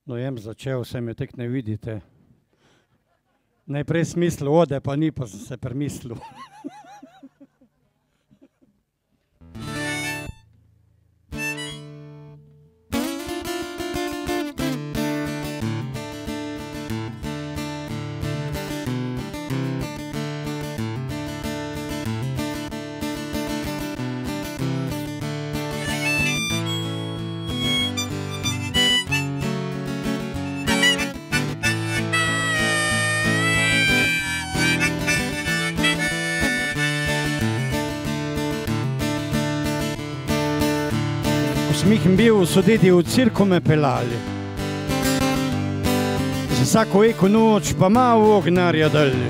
No, jem začel, se mi tek ne vidite. Najprej smislu ode, pa ni, pa sem se premislil. Smihem bil, so dedi v cirku me pelali. Za vsako eko noč pa malo ognarja dali.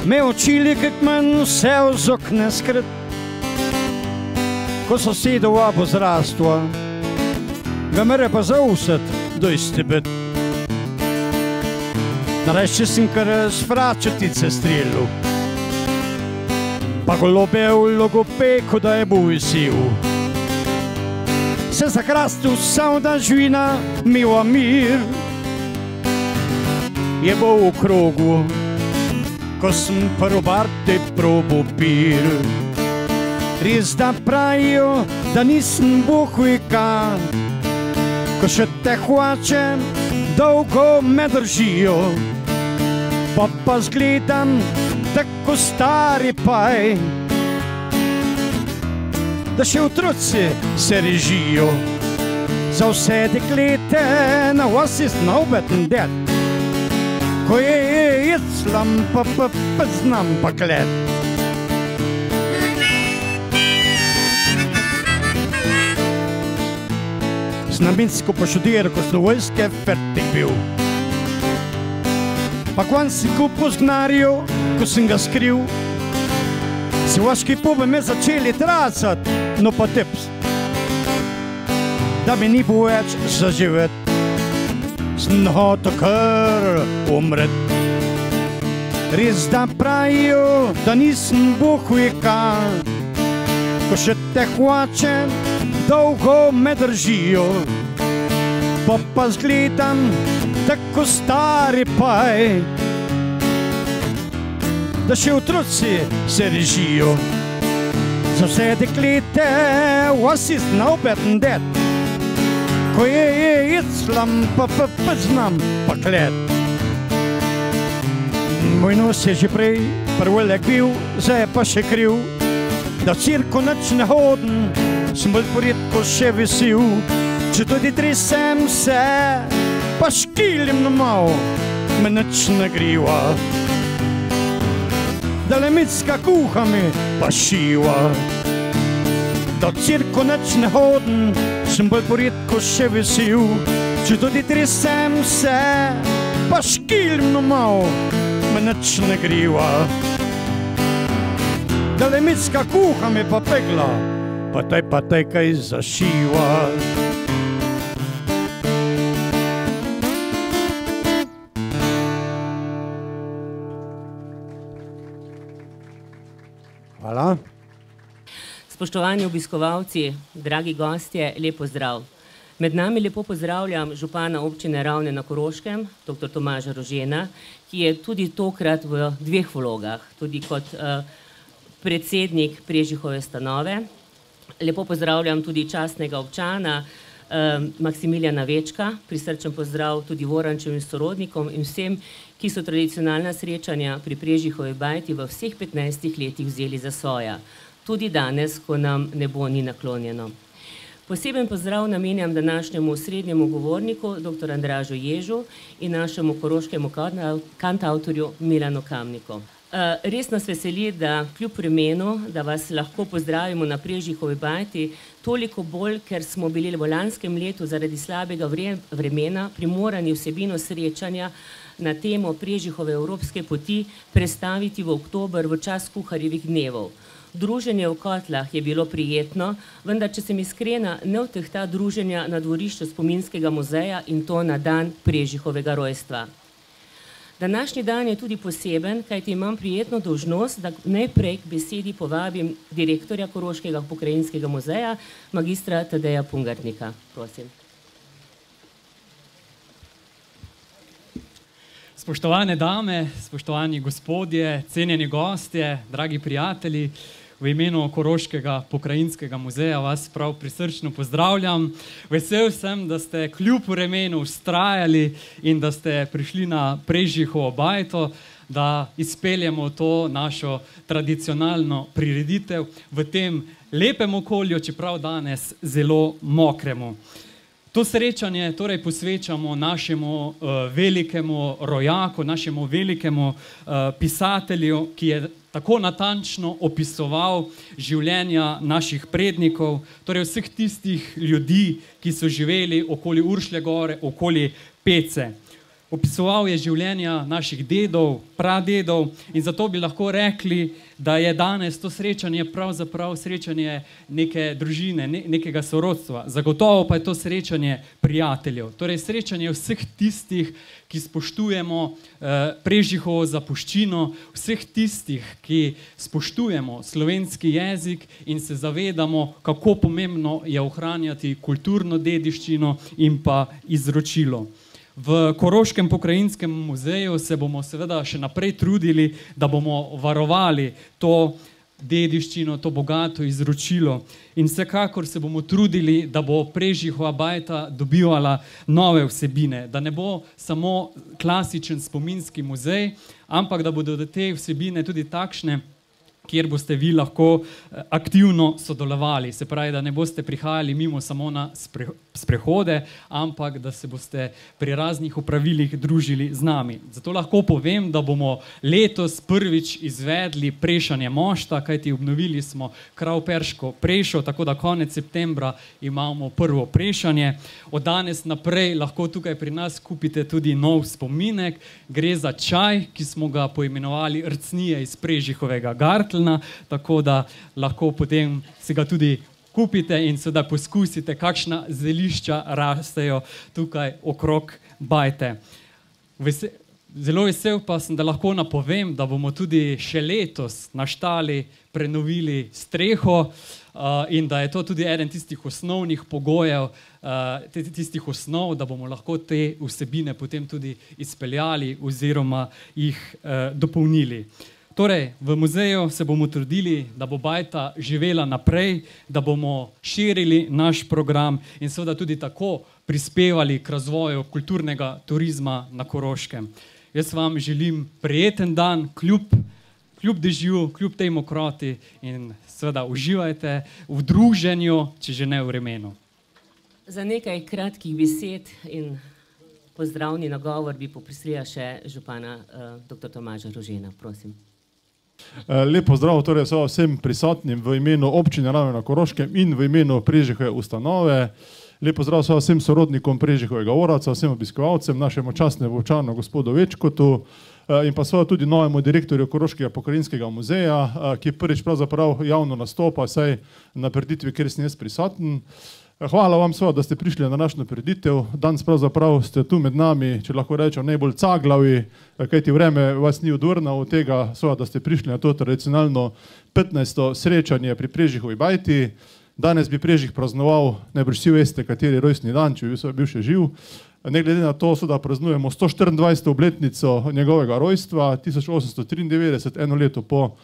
Me učili, kak manj vse z okne skrit. Ko sosedov abo zrastva, ga mere pa zausat, dojste bit. Nareče sem kar s fračetice strelil, pa golobe v logopeku, da je bil sil. Se zakrastil sam dan živina, mila mir. Je bil v krogu, ko sem prvobarte probo pir. Res da pravijo, da nisem Bog veka, ko še te hočem, dolgo me držijo. Pa zgledam tako stari paj, da še otroci se režijo. Za vse deklete na vas je snobeten ded, ko je jeclam pa znam pa kled. Znamensko poštudiral, ko sem vojske fertik bil. Pa kvan si kupil znarjo, ko sem ga skril. Si vaški pube me začeli tracat, no pa tips, da mi ni bo več zaživet, sem hotel kar umret. Res da pravijo, da nisem Bog veka, ko še te hočem, dolgo me držijo. Pa zgledam tako stari paj, da še otroci se režijo. Za vse deklete vas je snobeten ded, ko je jeclam pa znam pa kled. Moj nos je že prej prvelik bil, zdaj je pa še kriv, da v cirku nič ne hodim, sem bolj poredko še vesel. Če tudi tresem se, pa škilim na malo, me nič ne griva. Da lemicka kuha mi pa šiva. Da v cirku nič ne hodim, sem bolj poredko še vesel. Če tudi tresem se, pa škilim na malo, me nič ne griva. Da lemicka kuha mi pa pegla, pa taj kaj zašiva. Hvala. Spoštovani obiskovalci, dragi gostje, lep pozdrav. Med nami lepo pozdravljam župana občine Ravne na Koroškem, dr. Tomaža Rožena, ki je tudi tokrat v dveh vlogah, tudi kot predsednik Prežihove stanove. Lepo pozdravljam tudi častnega občana Maksimiljana Večka, prisrčen pozdrav tudi Vorančevim sorodnikom in vsem, ki so tradicionalna srečanja pri Prežihovi bajti v vseh 15 letih vzeli za svoja. Tudi danes, ko nam nebo ni naklonjeno. Poseben pozdrav namenjam današnjemu srednjemu govorniku, dr. Andražu Ježu in našemu koroškemu kantavtorju Milanu Kamniku. Res nas veseli, da kljub vremenu, da vas lahko pozdravimo na Prežihovi bajti, toliko bolj, ker smo bili v lanskem letu zaradi slabega vremena primorani vsebino srečanja na temo Prežihove evropske poti prestaviti v oktober v čas kuharjevih dnevov. Druženje v kotlah je bilo prijetno, vendar, če sem iskrena, ne vtehta druženja na dvorišču spominskega muzeja in to na dan Prežihovega rojstva. Današnji dan je tudi poseben, kajti imam prijetno dolžnost, da najprej k besedi povabim direktorja Koroškega pokrajinskega muzeja, magistra Tadeja Pungartnika. Prosim. Spoštovane dame, spoštovani gospodje, cenjeni gostje, dragi prijatelji, v imenu Koroškega pokrajinskega muzeja vas prav prisrčno pozdravljam. Vesel sem, da ste kljub vremenu vztrajali in da ste prišli na Prežihovo bajto, da izpeljemo to našo tradicionalno prireditev v tem lepem okolju, čeprav danes zelo mokremu. To srečanje torej posvečamo našemu velikemu rojaku, našemu velikemu pisatelju, ki je tako natančno opisoval življenja naših prednikov, torej vseh tistih ljudi, ki so živeli okoli Uršlje gore, okoli Pece. Opisoval je življenja naših dedov, pradedov in zato bi lahko rekli, da je danes to srečanje pravzaprav srečanje neke družine, nekega sorodstva. Zagotovo pa je to srečanje prijateljev, torej srečanje vseh tistih, ki spoštujemo Prežihovo zapuščino, vseh tistih, ki spoštujemo slovenski jezik in se zavedamo, kako pomembno je ohranjati kulturno dediščino in pa izročilo. V Koroškem pokrajinskem muzeju se bomo seveda še naprej trudili, da bomo varovali to dediščino, to bogato izročilo. In vsekakor se bomo trudili, da bo Prežihova bajta dobivala nove vsebine, da ne bo samo klasičen spominski muzej, ampak da bodo te vsebine tudi takšne, kjer boste vi lahko aktivno sodelovali. Se pravi, da ne boste prihajali mimo samo na sprehode, ampak da se boste pri raznih opravilih družili z nami. Zato lahko povem, da bomo letos prvič izvedli prešanje mošta, kajti obnovili smo Kravperško prešo, tako da konec septembra imamo prvo prešanje. Od danes naprej lahko tukaj pri nas kupite tudi nov spominek. Gre za čaj, ki smo ga poimenovali Rcnije iz Prežihovega gartla, tako da lahko potem si ga tudi kupite in seveda poskusite, kakšna zelišča rastejo tukaj okrog bajte. Zelo vesel pa sem, da lahko napovem, da bomo tudi še letos na štali prenovili streho in da je to tudi eden tistih osnovnih pogojev, tistih osnov, da bomo lahko te vsebine potem tudi izpeljali oziroma jih dopolnili. Torej, v muzeju se bomo trudili, da bo bajta živela naprej, da bomo širili naš program in seveda tudi tako prispevali k razvoju kulturnega turizma na Koroškem. Jaz vam želim prijeten dan, kljub dežju, kljub tej mokroti in seveda uživajte v druženju, če že ne v vremenu. Za nekaj kratkih besed in pozdravni nagovor bi poprosila še župana dr. Tomaža Rožena, prosim. Lep pozdrav torej vsem prisotnim v imenu občine Ravne na Koroškem in v imenu Prežihove ustanove. Lep pozdrav vsem sorodnikom Prežihovega Oraca, vsem obiskovalcem, našemu častnemu občanu gospodu Večkotu in pa seveda tudi novemu direktorju Koroškega pokrajinskega muzeja, ki prvič pravzaprav javno nastopa, saj na prireditvi, kjer sem jaz prisoten. Hvala vam seveda, da ste prišli na današnjo prireditev. Danes pravzaprav ste tu med nami, če lahko rečem, najbolj caglavi, kajti vreme vas ni odvrnilo od tega, seveda, da ste prišli na to tradicionalno 15. srečanje pri Prežihovi bajti. Danes bi Prežih praznoval, najbrž vsi veste, kateri rojstni dan, če bi bil še živ. Ne glede na to, da praznujemo 124. obletnico njegovega rojstva, 1893, eno leto po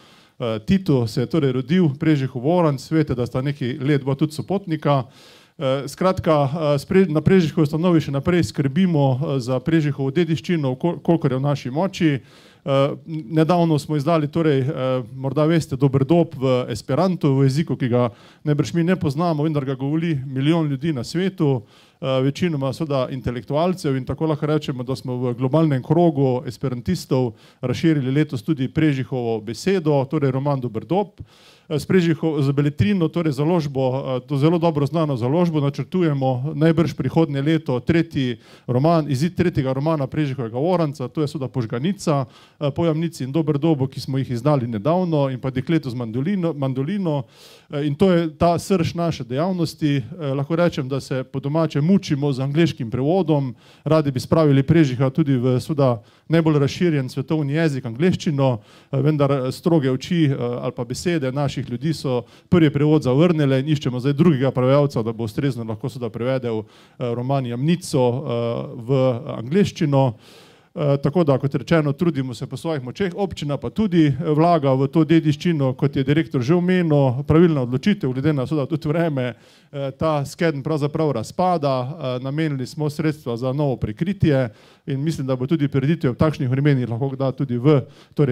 Titu se je torej rodil Prežihov Voranc, veste, da sta neki let bila tudi sopotnika. Skratka, na Prežihovi ustanovi še naprej skrbimo za Prežihovo dediščino, kolikor je v naši moči. Nedavno smo izdali, torej, morda veste, Dober dob v esperantu, v jeziku, ki ga najbrž mi ne poznamo, vendar ga govori milijon ljudi na svetu, večinoma seveda intelektualcev in tako lahko rečemo, da smo v globalnem krogu esperantistov razširili letos tudi Prežihovo besedo, torej roman Dober dob. Z Beletrino, torej založbo, to zelo dobro znano založbo, načrtujemo najbrž prihodnje leto izid tretjega romana Prežihovega Voranca, to je seveda Požganica, Pojamnici in Dober dobo, ki smo jih izdali nedavno, in pa Dekleto z mandolino. In to je ta srž naše dejavnosti. Lahko rečem, da se po domače mučimo z angleškim prevodom, radi bi spravili Prežiha tudi v seveda najbolj razširjen svetovni jezik, angleščino, vendar stroge oči ali pa besede naših ljudi so prvi prevod zavrnile in iščemo zdaj drugega prevajalca, da bo ustrezno lahko seveda prevedel roman Jamnico v angleščino. Tako da, kot rečeno, trudimo se po svojih močeh, občina pa tudi vlaga v to dediščino, kot je direktor že omenil, pravilna odločitev, glede na tudi vreme, ta skedenj pravzaprav razpada, namenili smo sredstva za novo prekritje in mislim, da bo tudi prireditev v takšnih vremenih lahko da tudi v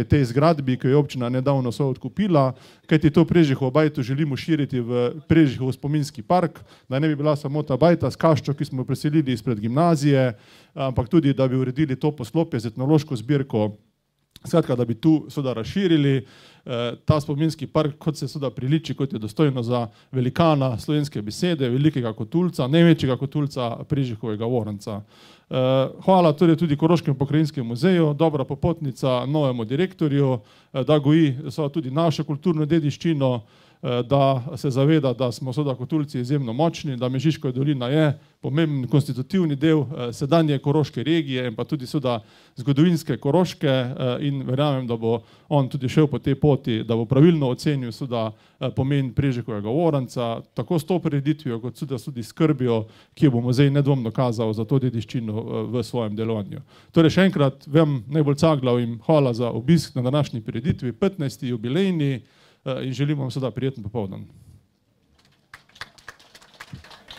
tej zgradbi, ki jo je občina nedavno odkupila, kajti to Prežihovo bajto želimo širiti v Prežihov spominski park, da ne bi bila samo ta bajta s kaščo, ki smo jo preselili izpred gimnazije, ampak tudi, da bi uredili to poslopje z etnološko zbirko, skratka, da bi tu razširili ta spominski park, kot se priliči, kot je dostojno za velikana slovenske besede, velikega kotulca, največjega kotulca Prežihovega Voranca. Hvala tudi Koroškemu pokrajinskemu muzeju, dobra popotnica novemu direktorju, da goji tudi našo kulturno dediščino, da se zaveda, da smo kotulci izjemno močni, da Mežiška dolina je pomemben konstitutivni del sedanje koroške regije in pa tudi zgodovinske Koroške in verjamem, da bo on tudi šel po tej poti, da bo pravilno ocenil pomen Prežihovega Voranca, tako s to prireditvijo, kot tudi skrbijo, ki jo bo muzej nedvomno kazal za to dediščino v svojem delovanju. Torej še enkrat vam najbolj caglav in hvala za obisk na današnji prireditvi, 15. jubilejni, in želim vam prijeten popoldan.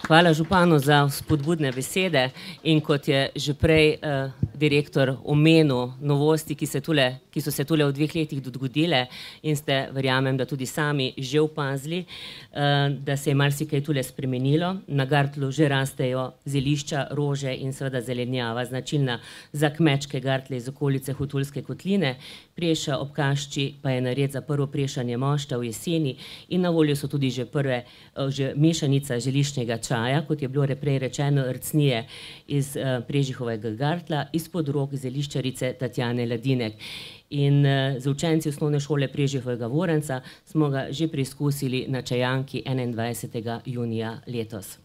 Hvala županu za spodbudne besede in kot je že prej direktor omenil novosti, ki so se tule v 2 letih dogodile in ste, verjamem, da tudi sami že opazili, da se je marsikaj tule spremenilo. Na Gartlu že rastejo zelišča, rože in seveda zelenjava, značilna za kmečke gartle iz okolice Hotulske kotline. Preša ob Kašči pa je nared za prvo prešanje mošta v jeseni in na voljo so tudi že mešanica želiščnega čaja, kot je bilo prej rečeno, rcnije iz Prežihovega Gartla, izpod rok zeliščarice Tatjane Ladinek. In z učenci osnovne šole Prežihovega Voranca smo ga že preizkusili na čajanki 21. junija letos.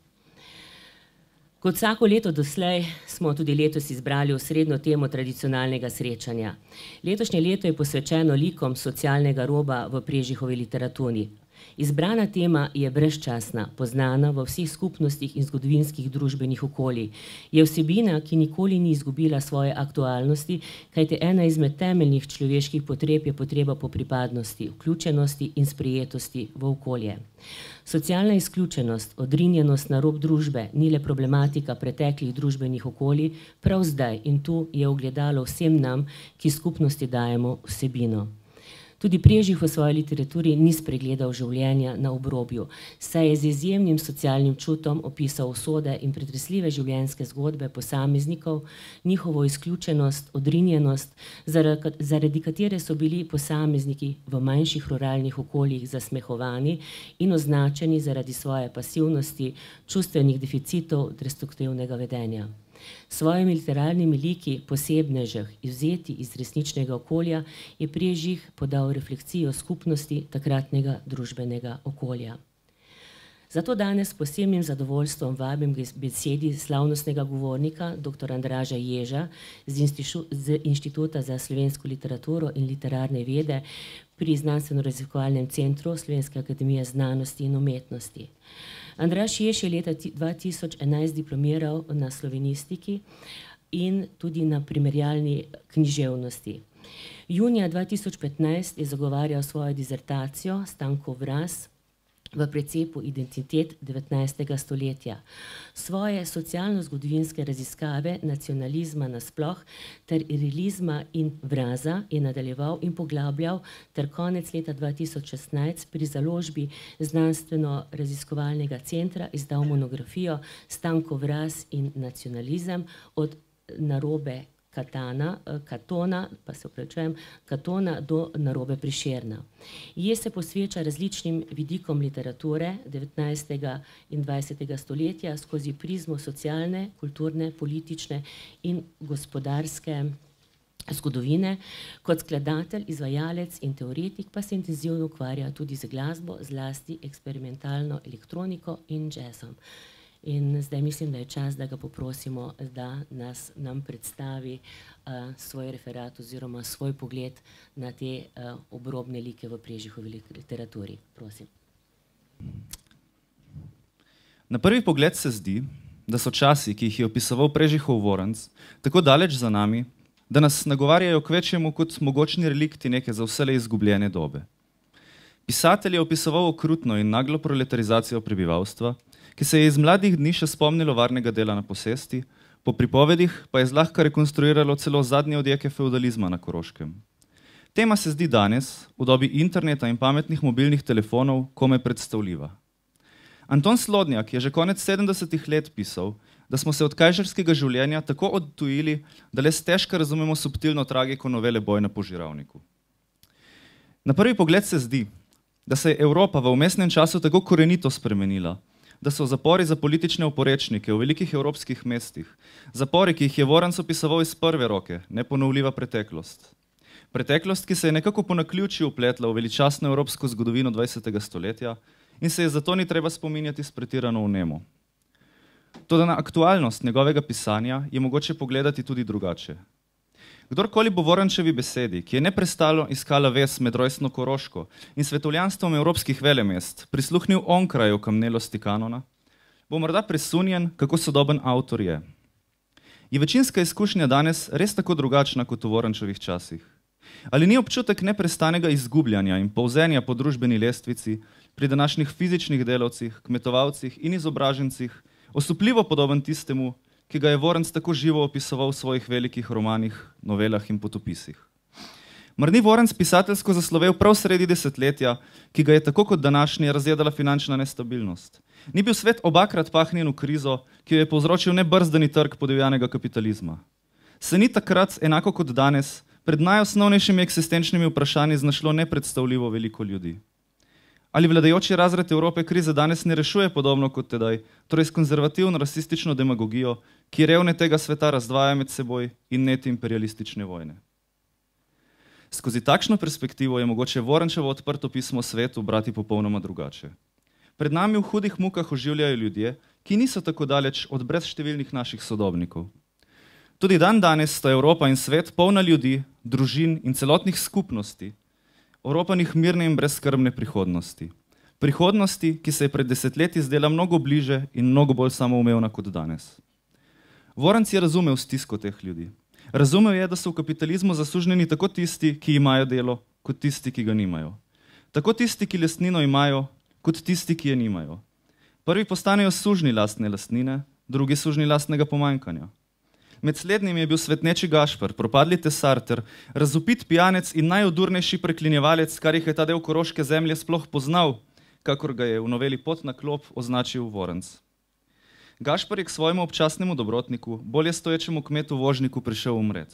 Kot vsako leto doslej smo tudi letos izbrali osrednjo temo tradicionalnega srečanja. Letošnje leto je posvečeno likom socialnega roba v Prežihovi literaturi. Izbrana tema je brezčasna, poznana v vseh skupnostih in zgodovinskih družbenih okoljih. Je vsebina, ki nikoli ni izgubila svoje aktualnosti, kajti ena izmed temeljnih človeških potreb je potreba po pripadnosti, vključenosti in sprejetosti v okolje. Socialna izključenost, odrinjenost na rob družbe ni le problematika preteklih družbenih okolij, prav zdaj in tu je ogledalo vsem nam, ki skupnosti dajemo vsebino. Tudi Prežih v svoji literaturi ni spregledal življenja na obrobju, saj je z izjemnim socialnim čutom opisal usode in pretresljive življenjske zgodbe posameznikov, njihovo izključenost, odrinjenost, zaradi katere so bili posamezniki v manjših ruralnih okoljih zasmehovani in označeni zaradi svoje pasivnosti, čustvenih deficitov, destruktivnega vedenja. S svojimi literarnimi liki posebnežih, izvzeti iz resničnega okolja, je Prežih podal refleksijo skupnosti takratnega družbenega okolja. Zato danes s posebnim zadovoljstvom vabim k besedi slavnostnega govornika, dr. Andraža Ježa z Inštituta za slovensko literaturo in literarne vede pri Znanstveno-raziskovalnem centru Slovenske akademije znanosti in umetnosti. Andraž Jež je leta 2011 diplomiral na slovenistiki in tudi na primerjalni književnosti. Junija 2015 je zagovarjal svojo disertacijo Stanko Vraz v precepu Identitet 19. stoletja. Svoje socialno-zgodovinske raziskave nacionalizma nasploh ter irilizma in Vraza je nadaljeval in poglabljal ter konec leta 2016 pri založbi Znanstveno-raziskovalnega centra izdal monografijo Stanko Vraz in nacionalizem od narobe Katona do narobe Prešerna. Je se posveča različnim vidikom literature 19. in 20. stoletja skozi prizmo socialne, kulturne, politične in gospodarske zgodovine. Kot skladatelj, izvajalec in teoretik pa se intenzivno ukvarja tudi z glasbo, zlasti eksperimentalno elektroniko in jazzom. In zdaj mislim, da je čas, da ga poprosimo, da nam predstavi svoj referat oziroma svoj pogled na te obrobne like v Prežihovi literaturi. Prosim. Na prvi pogled se zdi, da so časi, ki jih je opisoval Prežihov Voranc, tako daleč za nami, da nas nagovarjajo k večjemu kot mogočni relikti neke za vselej izgubljene dobe. Pisatelj je opisoval okrutno in naglo proletarizacijo prebivalstva, ki se je iz mladih dni še spomnilo varnega dela na posesti, po pripovedih pa je zlahka rekonstruiralo celo zadnje odjeke feudalizma na Koroškem. Tema se zdi danes, v dobi interneta in pametnih mobilnih telefonov, komaj predstavljiva. Anton Slodnjak je že konec 70-ih let pisal, da smo se od kajžarskega življenja tako odtujili, da le stežka razumemo subtilno tragiko novele Boj na požiralniku. Na prvi pogled se zdi, da se je Evropa v vmesnem času tako korenito spremenila, da so zapori za politične oporečnike v velikih evropskih mestih, zapori, ki jih je Voranc opisoval iz prve roke, neponovljiva preteklost. Preteklost, ki se je nekako po naključju vpletla v veličastno evropsko zgodovino 20. stoletja in se je zato ni treba spominjati s pretirano vnemo. Toda na aktualnost njegovega pisanja je mogoče pogledati tudi drugače. Kdorkoli bo Vorančevi besedi, ki je neprestalo iskala vez med rojstno Koroško in svetovljanstvom evropskih velemest, prisluhnil onkraj okamnelosti kanona, bo morda presunjen, kako sodoben avtor je. Je večinska izkušnja danes res tako drugačna kot v Vorančevih časih? Ali ni občutek neprestanega izgubljanja in polzenja po družbeni lestvici pri današnjih fizičnih delavcih, kmetovalcih in izobražencih osupljivo podoben tistemu, ki ga je Voranc tako živo opisoval v svojih velikih romanih, novelah in potopisih? Mar ni Voranc pisateljsko zaslovel prav sredi desetletja, ki ga je tako kot današnje razjedala finančna nestabilnost? Ni bil svet obakrat pahnjen v krizo, ki jo je povzročil nebrzdani trg podivjanega kapitalizma? Se ni takrat, enako kot danes, pred najosnovnejšimi eksistenčnimi vprašanji znašlo nepredstavljivo veliko ljudi? Ali vladajoči razred Evrope krize danes ne rešuje podobno kot tedaj, torej s konzervativno rasistično demagogijo, ki revne tega sveta razdvaja med seboj in neti imperialistične vojne? Skozi takšno perspektivo je mogoče Vorančevo odprto pismo svetu brati popolnoma drugače. Pred nami v hudih mukah oživljajo ljudje, ki niso tako daleč od brezštevilnih naših sodobnikov. Tudi dan danes sta Evropa in svet polna ljudi, družin in celotnih skupnosti, oropanih mirne in brezskrbne prihodnosti. Prihodnosti, ki se je pred desetletji zdela mnogo bliže in mnogo bolj samoumevna kot danes. Voranc je razumel stisko teh ljudi. Razumel je, da so v kapitalizmu zasužnjeni tako tisti, ki imajo delo, kot tisti, ki ga nimajo. Tako tisti, ki lastnino imajo, kot tisti, ki je nimajo. Prvi postanejo sužnji lastne lastnine, drugi sužnji lastnega pomanjkanja. Med slednjimi je bil svetneči Gašper, propadli tesar ter razvpit pijanec in najodurnejši preklinjevalec, kar jih je ta del koroške zemlje sploh poznal, kakor ga je v noveli Pot na klop označil Voranc. Gašper je k svojemu občasnemu dobrotniku, bolje stoječemu kmetu Vožniku, prišel umret.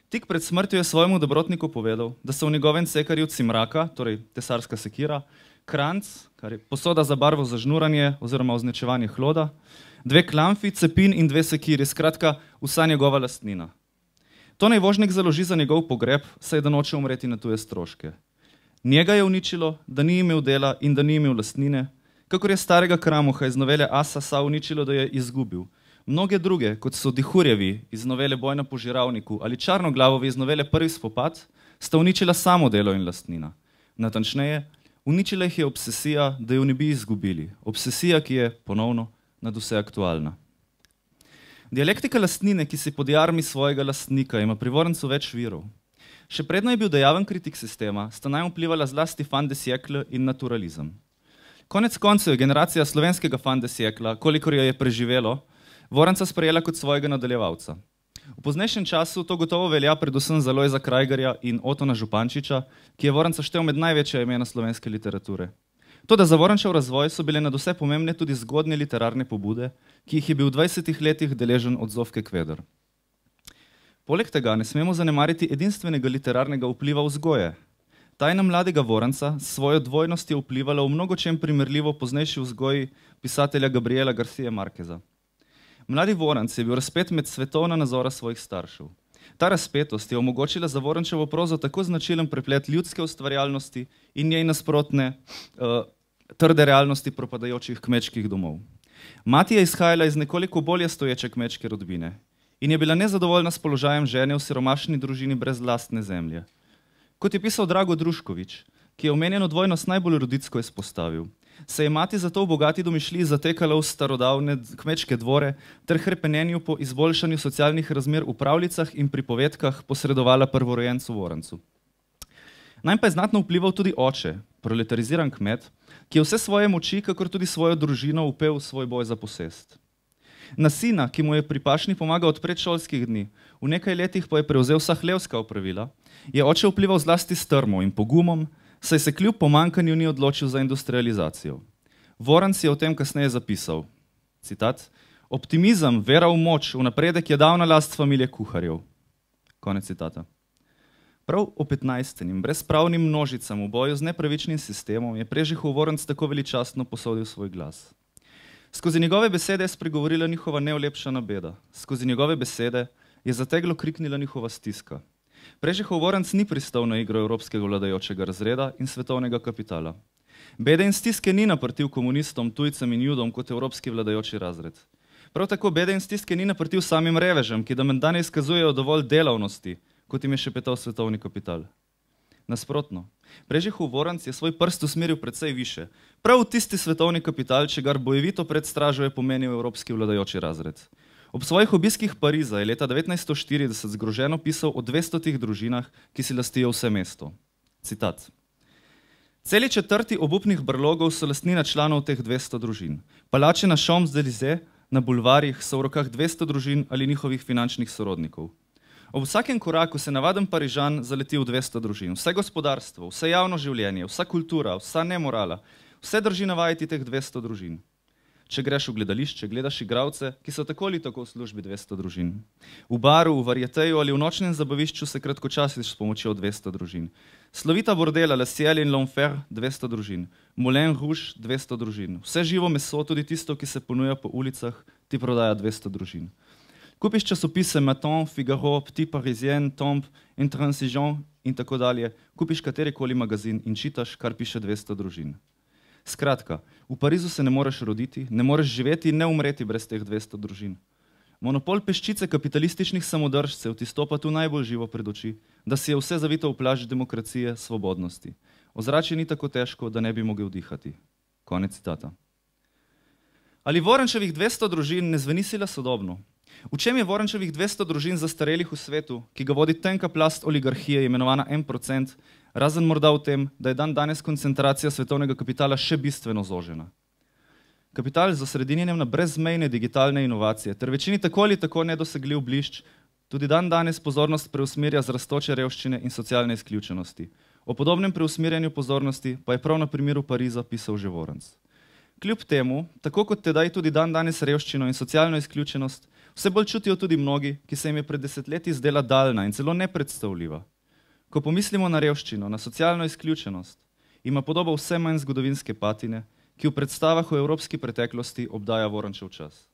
Tik pred smrtjo je svojemu dobrotniku povedal, da so v njegovem cekarju cimraka, torej tesarska sekira, kranc, kar je posoda za barvo za žnuranje oziroma označevanje hloda, 2 klamfi, cepin in 2 sekiri, skratka vsa njegova lastnina. To naj Vožnik založi za njegov pogreb, saj da noče umreti na tuje stroške. Njega je uničilo, da ni imel dela in da ni imel lastnine, kakor je starega Kramuha iz novele Asasa uničilo, da je izgubil. Mnoge druge, kot so Dihurjevi iz novele Boj na požiralniku ali Črnoglavovi iz novele Prvi spopad, sta uničila samo delo in lastnina. Natančneje, uničila jih je obsesija, da jo ne bi izgubili. Obsesija, ki je ponovno nad vse aktualna. Dialektika lastnine, ki si pod jarmi svojega lastnika, ima pri Vorancu več virov. Še predno je bil dejaven kritik sistema, sta naj vplivala zlasti fan de siècle in naturalizem. Konec koncev je generacija slovenskega fan de siècla, kolikor jo je preživelo, Voranca sprejela kot svojega nadaljevalca. V poznejšem času to gotovo velja predvsem za Lojza Krajgerja in Otona Župančiča, ki je Voranca štel med največja imena slovenske literature. Toda za Vorančev razvoj so bile nadvse pomembne tudi zgodnje literarne pobude, ki jih je bil v 20 letih deležen od Zofke Kveder. Poleg tega ne smemo zanemariti edinstvenega literarnega vpliva vzgoje. Ta je na mladega Voranca s svojo dvojnostjo vplivala v mnogočem primerljivo poznejši vzgoji pisatelja Gabriela Garcije Marqueza. Mladi Voranc je bil razpet med svetovna nazora svojih staršev. Ta razpetost je omogočila za Vorančevo prozo tako značilen preplet ljudske ustvarjalnosti in njej nasprotne trde realnosti propadajočih kmečkih domov. Mati je izhajala iz nekoliko bolje stoječe kmečke rodbine in je bila nezadovoljna s položajem žene v siromašni družini brez lastne zemlje. Kot je pisal Drago Druškovič, ki je omenjeno dvojnost najbolj roditsko izpostavil, se je mati zato v bogati domišljiji zatekala v starodavne kmečke dvore ter hrepenenju po izboljšanju socialnih razmer v pravljicah in pripovedkah posredovala prvorojencu Vorancu. Nanj pa je znatno vplival tudi oče, proletariziran kmet, ki je vse svoje moči, kakor tudi svojo družino upel v svoj boj za posest. Na sina, ki mu je pri pašni pomagal od predšolskih dni, v nekaj letih pa je prevzel vsa hlevska opravila, je oče vplival zlasti strmo in pogumom, saj se kljub pomankanju ni odločil za industrializacijo. Voranc je o tem kasneje zapisal, citat, optimizem, vera v moč, v napredek je davna last familije kuharjev. Konec citata. Prav o 15. brezpravnim množicam v boju z nepravičnim sistemom je Prežihov Voranc tako veličastno posodil svoj glas. Skozi njegove besede je spregovorila njihova neolepšana beda. Skozi njegove besede je zateglo kriknila njihova stiska. Prežihov Voranc ni pristal na igro evropskega vladajočega razreda in svetovnega kapitala. Bede in stiske ni naprtil komunistom, tujcem in judom kot evropski vladajoči razred. Prav tako bede in stiske ni naprtil samim revežem, ki da menda ne izkazujejo dovolj delavnosti, kot jim je šepetal svetovni kapital. Nasprotno, Prežihov Voranc je svoj prst usmeril precej više. Prav tisti svetovni kapital, čigar bojevito pred stražo je pomenil evropski vladajoči razred. Ob svojih obiskih Pariza je leta 1940 zgroženo pisal o 200 družinah, ki si lastijo vse mesto. Citat. Celi četrti obupnih brlogov so lastnina članov teh 200 družin. Palače na Champs-Élysées, na bulvarjih so v rokah 200 družin ali njihovih finančnih sorodnikov. Ob vsakem koraku se navaden Parižan zaleti v 200 družin. Vse gospodarstvo, vse javno življenje, vsa kultura, vsa nemorala, vse drži navajati teh 200 družin. Če greš v gledališče, gledaš igralce, ki so tako ali tako v službi 200 družin. V baru, v varjeteju ali v nočnem zabavišču se kratkočasiš s pomočjo 200 družin. Slovita bordela Le Ciel in l'Enfer 200 družin. Moulin Rouge 200 družin. Vse živo meso, tudi tisto, ki se ponuja po ulicah, ti prodaja 200 družin. Kupiš časopise Matin, Figaro, Petit Parisien, Tombe, Intransigeant in tako dalje. Kupiš katerikoli magazin in čitaš, kar piše 200 družin. Skratka, v Parizu se ne moreš roditi, ne moreš živeti in ne umreti brez teh 200 družin. Monopol peščice kapitalističnih samodržcev ti stopa tu najbolj živo pred oči, da si je vse zavito v plašč demokracije, svobodnosti. Ozračje ni tako težko, da ne bi mogel dihati. Konec citata. Ali Vorančevih 200 družin ne zveni sila sodobno? V čem je Vorančevih 200 družin zastarelih v svetu, ki ga vodi tenka plast oligarhije, imenovana 1%, razen morda v tem, da je dan danes koncentracija svetovnega kapitala še bistveno zožena? Kapital z osredinjenjem na brezmejne digitalne inovacije ter večini tako ali tako nedosegljiv blišč tudi dan danes pozornost preusmerja z rastoče revščine in socialne izključenosti. O podobnem preusmerjanju pozornosti pa je prav na primeru Pariza pisal že Voranc. Kljub temu, tako kot tedaj tudi dan danes revščino in socialno izključenost, vse bolj čutijo tudi mnogi, ki se jim je pred desetletji zdela daljna in celo nepredstavljiva. Ko pomislimo na revščino, na socialno izključenost, ima podobo vse manj zgodovinske patine, ki v predstavah o evropski preteklosti obdaja Vorančev čas.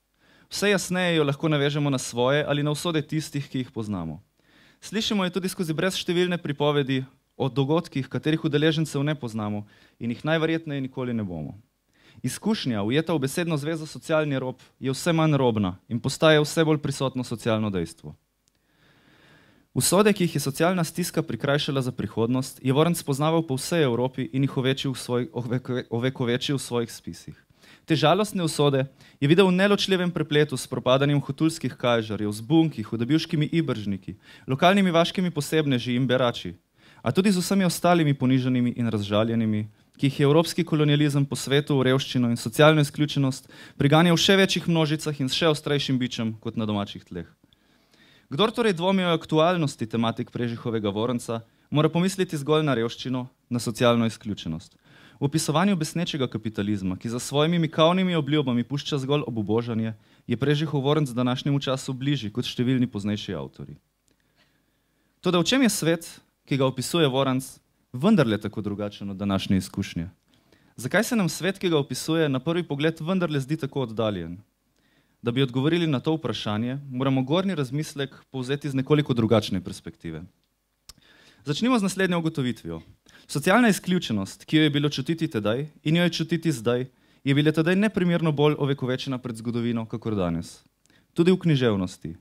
Vse jasneje jo lahko navežemo na svoje ali na usode tistih, ki jih poznamo. Slišimo jo tudi skozi brezštevilne pripovedi o dogodkih, katerih udeležencev ne poznamo in jih najverjetneje nikoli ne bomo. Izkušnja, ujeta v besedno zvezo socialni rob, je vse manj robna in postaje vse bolj prisotno socialno dejstvo. Usode, ki jih je socialna stiska prikrajšala za prihodnost, je Voranc poznaval po vsej Evropi in jih ovekovečil v svojih spisih. Te žalostne usode je videl v neločljivem prepletu s propadanjem hotulskih kajžarjev, z bunki, hudobivškimi ibržniki, lokalnimi vaškimi posebneži in berači, a tudi z vsemi ostalimi ponižanimi in razžaljenimi, ki jih je evropski kolonializem po svetu v revščino in socialno izključenost priganjal v še večjih množicah in s še ostrejšim bičem kot na domačih tleh. Kdor torej dvomi o aktualnosti tematik Prežihovega Voranca, mora pomisliti zgolj na revščino, na socialno izključenost. V opisovanju besnečega kapitalizma, ki za svojimi mikavnimi obljubami pušča zgolj obubožanje, je Prežihov Voranc današnjemu času bližji kot številni poznejši avtorji. Toda v čem je svet, ki ga opisuje Voranc, vendarle tako drugačen od današnje izkušnje? Zakaj se nam svet, ki ga opisuje, na prvi pogled vendarle zdi tako oddaljen? Da bi odgovorili na to vprašanje, moramo gornji razmislek povzeti z nekoliko drugačne perspektive. Začnimo z naslednjo ugotovitvijo. Socialna izključenost, ki jo je bilo čutiti tedaj in jo je čutiti zdaj, je bila tedaj neprimerno bolj ovekovečena pred zgodovino, kakor danes. Tudi v književnosti.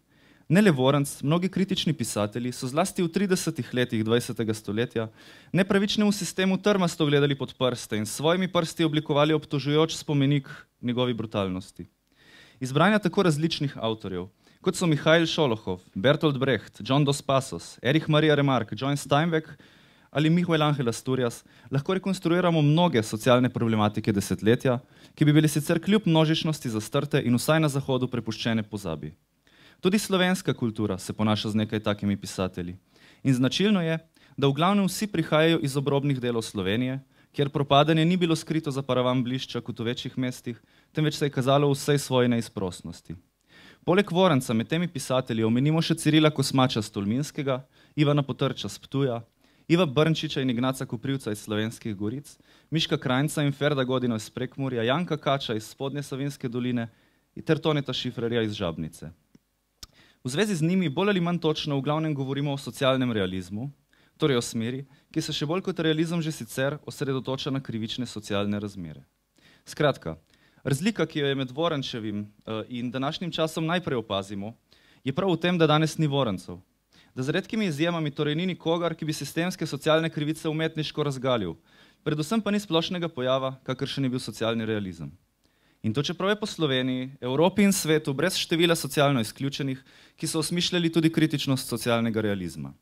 Ne le Voranc, mnogi kritični pisatelji so zlasti v 30. letih 20. stoletja nepravičnemu sistemu trmasto gledali pod prste in s svojimi prsti oblikovali obtožujoč spomenik njegovi brutalnosti. Izbranja tako različnih avtorjev, kot so Mihail Šolohov, Bertolt Brecht, John Dos Passos, Erich Maria Remarque, John Steinbeck ali Miguel Ángel Asturias, lahko rekonstruiramo mnoge socialne problematike desetletja, ki bi bili sicer kljub množičnosti zastrte in vsaj na Zahodu prepuščene pozabi. Tudi slovenska kultura se ponaša z nekaj takimi pisatelji. In značilno je, da v glavnem vsi prihajajo iz obrobnih delov Slovenije, kjer propadanje ni bilo skrito za paravan blišča kot v večjih mestih, temveč se je kazalo v vsej svoji neizprostnosti. Poleg Voranca med temi pisatelji omenimo še Cirila Kosmača z Tolminskega, Ivana Potrča z Ptuja, Iva Brnčiča in Ignaca Koprivca iz Slovenskih goric, Miška Krajnca in Ferda Godina iz Prekmurja, Janka Kača iz Spodnje Savinjske doline ter Toneta Šifrerja iz Žabnice. V zvezi z njimi bolj ali manj točno v glavnem govorimo o socialnem realizmu, torej o smeri, ki se še bolj kot realizem že sicer osredotoča na krivične socialne razmere. Skratka, razlika, ki jo je med Vorančevim in današnjim časom najprej opazimo, je prav v tem, da danes ni Vorancov. Da z redkimi izjemami torej ni nikogar, ki bi sistemske socialne krivice umetniško razgalil, predvsem pa ni splošnega pojava, kakršen je bil socialni realizem. In to čeprav je po Sloveniji, Evropi in svetu brez števila socialno izključenih, ki so osmišljali tudi kritičnost socialnega realizma.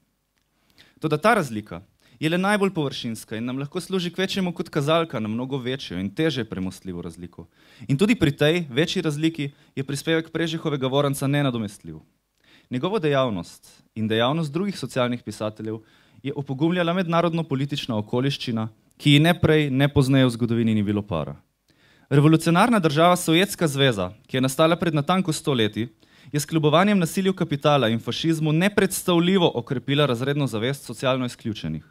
Toda ta razlika je le najbolj površinska in nam lahko služi k večjemu kot kazalka na mnogo večjo in teže premostljivo razliko. In tudi pri tej večji razliki je prispevek Prežihovega Voranca nenadomestljiv. Njegovo dejavnost in dejavnost drugih socialnih pisateljev je opogumljala mednarodno politična okoliščina, ki ji ne prej, ne pozneje v zgodovini ni bilo para. Revolucionarna država Sovjetska zveza, ki je nastala pred natanko 100 leti, je s kljubovanjem nasilju kapitala in fašizmu nepredstavljivo okrepila razredno zavest socialno izključenih.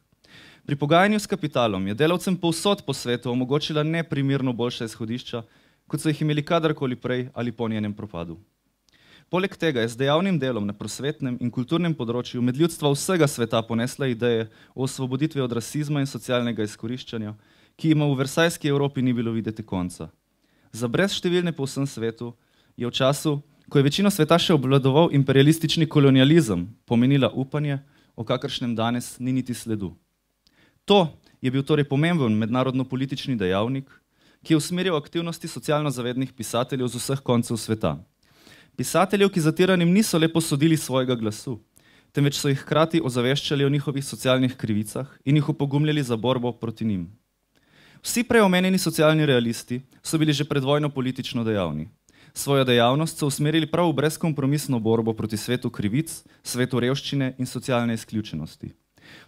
Pri pogajanju s kapitalom je delavcem povsod po svetu omogočila neprimerno boljša izhodišča, kot so jih imeli kadarkoli prej ali po njenem propadu. Poleg tega je z dejavnim delom na prosvetnem in kulturnem področju med ljudstva vsega sveta ponesla ideje o osvoboditvi od rasizma in socialnega izkoriščanja, ki ima v versajski Evropi ni bilo videti konca. Za brezštevilne po vsem svetu je v času, ko je večino sveta še obvladoval imperialistični kolonializem, pomenila upanje, o kakršnem danes ni niti sledu. To je bil torej pomemben mednarodno-politični dejavnik, ki je usmerjal aktivnosti socialno zavednih pisateljev z vseh koncev sveta. Pisateljev, ki zatiranim niso le posodili svojega glasu, temveč so jih hkrati ozaveščali o njihovih socialnih krivicah in jih opogumljali za borbo proti njim. Vsi preomenjeni socialni realisti so bili že pred vojno politično dejavni. Svojo dejavnost so usmerili prav v brezkompromisno borbo proti svetu krivic, svetu revščine in socialne izključenosti.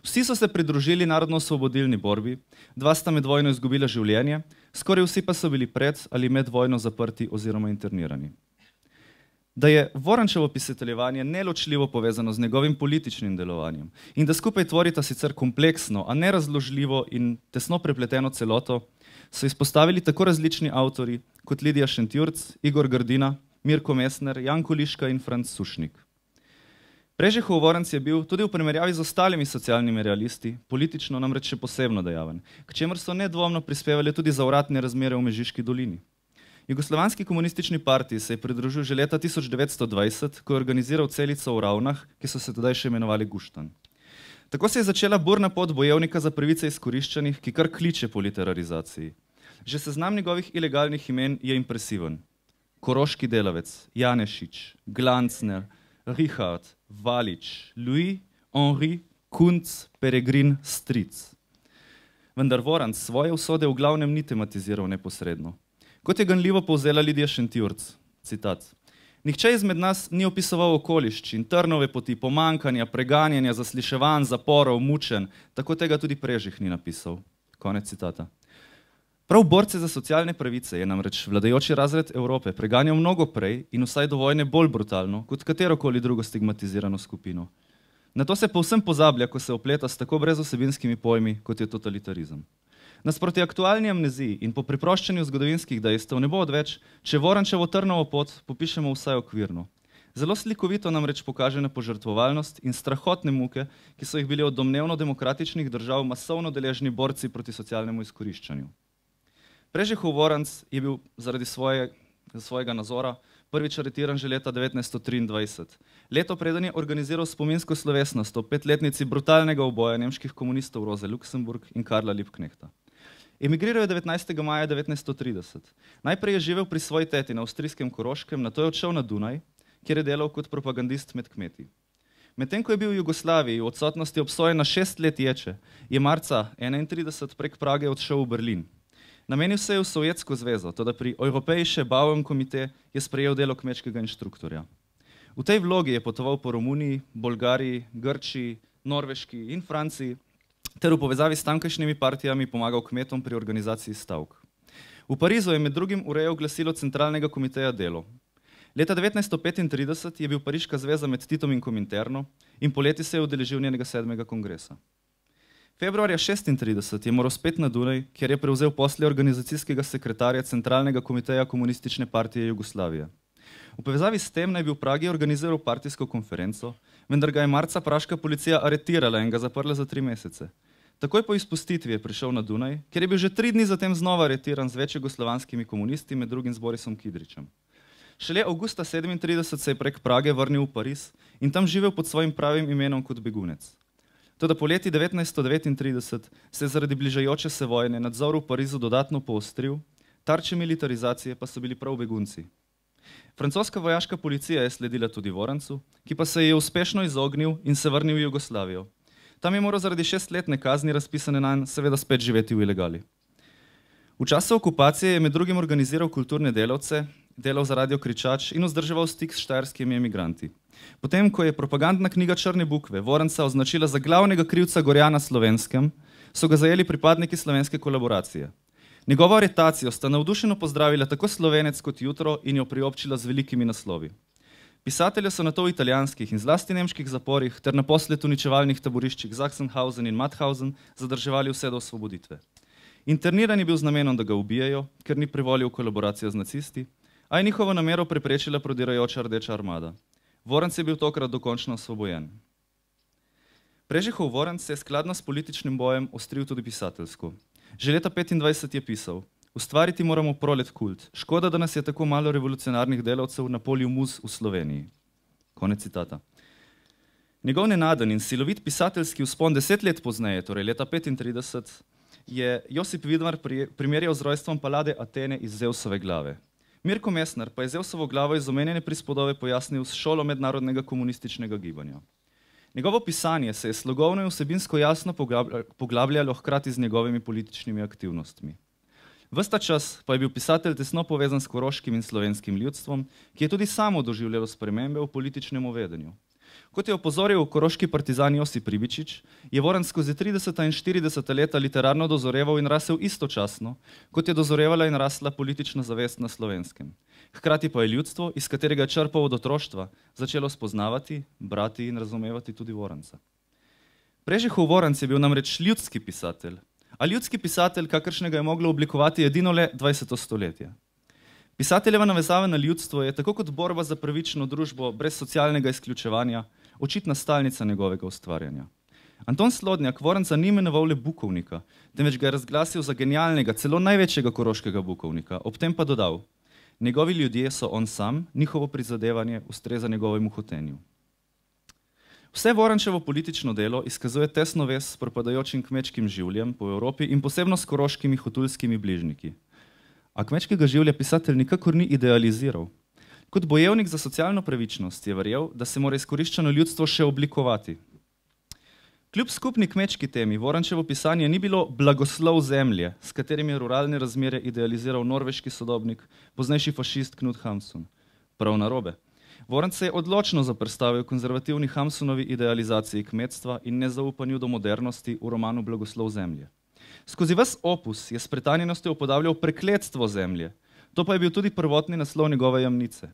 Vsi so se pridružili narodno-osvobodilni borbi, dva sta med vojno izgubila življenje, skoraj vsi pa so bili pred ali med vojno zaprti oziroma internirani. Da je Vorančevo pisateljevanje neločljivo povezano z njegovim političnim delovanjem in da skupaj tvorita sicer kompleksno, a nerazložljivo in tesno prepleteno celoto, so izpostavili tako različni avtori kot Lidija Šentjurc, Igor Grdina, Mirko Mesner, Janko Liška in Franc Sušnik. Prežihov Voranc je bil tudi v primerjavi z ostalimi socialnimi realisti politično namreč še posebno dejaven, k čemer so nedvomno prispevali tudi zavratne razmere v Mežiški dolini. Jugoslovanski komunistični partiji se je pridružil že leta 1920, ko je organiziral celico v Ravnah, ki so se tedaj še imenovali Guštan. Tako se je začela burna pot bojevnika za pravice izkoriščanih, ki kar kliče po literarizaciji. Že seznam njegovih ilegalnih imen je impresiven. Koroški delavec, Janešič, Glancner, Richard, Valič, Louis, Henri, Kunc, Peregrin, Stric. Vendar Voranc svoje usode v glavnem ni tematiziral neposredno. Kot je ganljivo povzela Lidija Šentjurc, citat: "Nihče izmed nas ni opisoval okoliščin, trnove poti, pomankanja, preganjanja, zasliševanj, zaporov, mučenj, tako tega tudi Prežih ni napisal." Konec citata. Prav borce za socialne pravice je namreč vladajoči razred Evrope preganjal mnogo prej in vsaj do vojne bolj brutalno kot katerokoli drugo stigmatizirano skupino. Na to se povsem pozablja, ko se opleta s tako brezosebinskimi pojmi, kot je totalitarizem. Nasproti aktualni amneziji in po preproščanju zgodovinskih dejstev ne bo odveč, če Vorančevo trnovo pot popišemo vsaj okvirno. Zelo slikovito namreč pokaže na požrtvovalnost in strahotne muke, ki so jih bili od domnevno demokratičnih držav masovno deležni borci proti socialnemu izkoriščanju. Prežihov Voranc je bil zaradi svojega nazora prvič aretiran že leta 1923. Leto preden je organiziral spominsko slovesnost o 5-letnici brutalnega uboja nemških komunistov Roze Luxemburg in Karla Liebknechta. Emigriral je 19. maja 1930. Najprej je živel pri svoji teti na avstrijskem Koroškem, nato je odšel na Dunaj, kjer je delal kot propagandist med kmeti. Medtem ko je bil v Jugoslaviji v odsotnosti obsojen na 6 let ječe, je marca 1931 prek Prage odšel v Berlin. Namenil se je v Sovjetsko zvezo, toda pri Europäische Bauernkomitee je sprejel delo kmečkega inštruktorja. V tej vlogi je potoval po Romuniji, Bolgariji, Grčiji, Norveški in Franciji ter v povezavi s tamkajšnjimi partijami pomagal kmetom pri organizaciji stavk. V Parizu je med drugim urejal glasilo Centralnega komiteja Delo. Leta 1935 je bil Pariška zveza med Titom in Kominterno in poleti se je udeležil njenega 7. kongresa. Februarja 1936 je moral spet na Dunaj, kjer je prevzel posle organizacijskega sekretarja Centralnega komiteja Komunistične partije Jugoslavije. V povezavi s tem naj bi v Pragi organiziral partijsko konferenco, vendar ga je marca praška policija aretirala in ga zaprla za 3 mesece. Takoj po izpustitvi je prišel na Dunaj, kjer je bil že 3 dni zatem znova aretiran z več jugoslovanskimi komunisti, med drugim z Borisom Kidričem. Šele avgusta 1937 se je prek Prage vrnil v Pariz in tam živel pod svojim pravim imenom kot begunec. Toda poleti 1939 se je zaradi bližajoče se vojne nadzor v Parizu dodatno poostril, tarče militarizacije pa so bili prav begunci. Francoska vojaška policija je sledila tudi Vorancu, ki pa se je uspešno izognil in se vrnil v Jugoslavijo. Tam je moral zaradi 6-letne kazni razpisane nanj seveda spet živeti v ilegali. V času okupacije je med drugim organiziral kulturne delavce, delal za Radio Kričač in vzdrževal stik s štajerskimi emigranti. Potem, ko je propagandna knjiga Črne bukve Voranca označila za glavnega krivca gorja na Slovenskem, so ga zajeli pripadniki slovenske kolaboracije. Njegovo aretacijo sta navdušeno pozdravila tako Slovenec kot Jutro in jo priobčila z velikimi naslovi. Pisatelja so nato v italijanskih in zlasti nemških zaporih ter naposled uničevalnih taboriščih Sachsenhausen in Mauthausen zadrževali vse do osvoboditve. Interniran je bil z namenom, da ga ubijajo, ker ni privolil v kolaboracijo z nacisti, a je njihovo namero preprečila prodirajoča Rdeča armada. Voranc je bil tokrat dokončno osvobojen. Prežihov Voranc se je skladno s političnim bojem ostril tudi pisateljsko. Že leta 1925 je pisal: Ustvariti moramo prolet kult. Škoda, da nas je tako malo revolucionarnih delavcev na polju muz v Sloveniji. Konec citata. Njegov nenaden in silovit pisateljski vzpon 10 let pozneje, torej leta 1935, je Josip Vidmar primerjal z rojstvom Palade Atene iz Zeusove glave. Mirko Mesner pa je Zeusovo glavo iz omenjene prispodobe pojasnil s šolo mednarodnega komunističnega gibanja. Njegovo pisanje se je slogovno in vsebinsko jasno poglabljalo hkrati z njegovimi političnimi aktivnostmi. Ves ta čas pa je bil pisatelj tesno povezan s koroškim in slovenskim ljudstvom, ki je tudi samo doživljalo spremembe v političnem vedenju. Kot je opozoril koroški partizan Josip Ribičič, je Voranc skozi 30. in 40. leta literarno dozoreval in rasel istočasno, kot je dozorevala in rasla politična zavest na Slovenskem. Hkrati pa je ljudstvo, iz katerega je črpal od otroštva, začelo spoznavati, brati in razumevati tudi Voranca. Prežihov Voranc je bil namreč ljudski pisatelj, a ljudski pisatelj, kakršnega je moglo oblikovati edino le 20. stoletje. Pisateljeva navezava na ljudstvo je, tako kot borba za pravično družbo brez socialnega izključevanja, očitna stalnica njegovega ustvarjanja. Anton Slodnjak Voranca ni imenoval le bukovnika, temveč ga je razglasil za genialnega, celo največjega koroškega bukovnika, ob tem pa dodal: njegovi ljudje so on sam, njihovo prizadevanje ustreza njegovemu hotenju. Vse Vorančevo politično delo izkazuje tesno vez s propadajočim kmečkim življem po Evropi in posebno s koroškimi hotulskimi bližnjiki. A kmečkega življa pisatelj nikakor ni idealiziral. Kot bojevnik za socialno pravičnost je verjel, da se mora izkoriščeno ljudstvo še oblikovati. Kljub skupni kmečki temi Vorančevo pisanje ni bilo blagoslov zemlje, s katerim je ruralne razmere idealiziral norveški sodobnik, poznejši fašist Knut Hamsun. Prav narobe. Voranc se je odločno zoperstavil konzervativni Hamsunovi idealizaciji kmetstva in nezaupanju do modernosti v romanu Blagoslov zemlje. Skozi ves opus je s pretanjenostjo upodabljal prekletstvo zemlje. To pa je bil tudi prvotni naslov njegove Jamnice.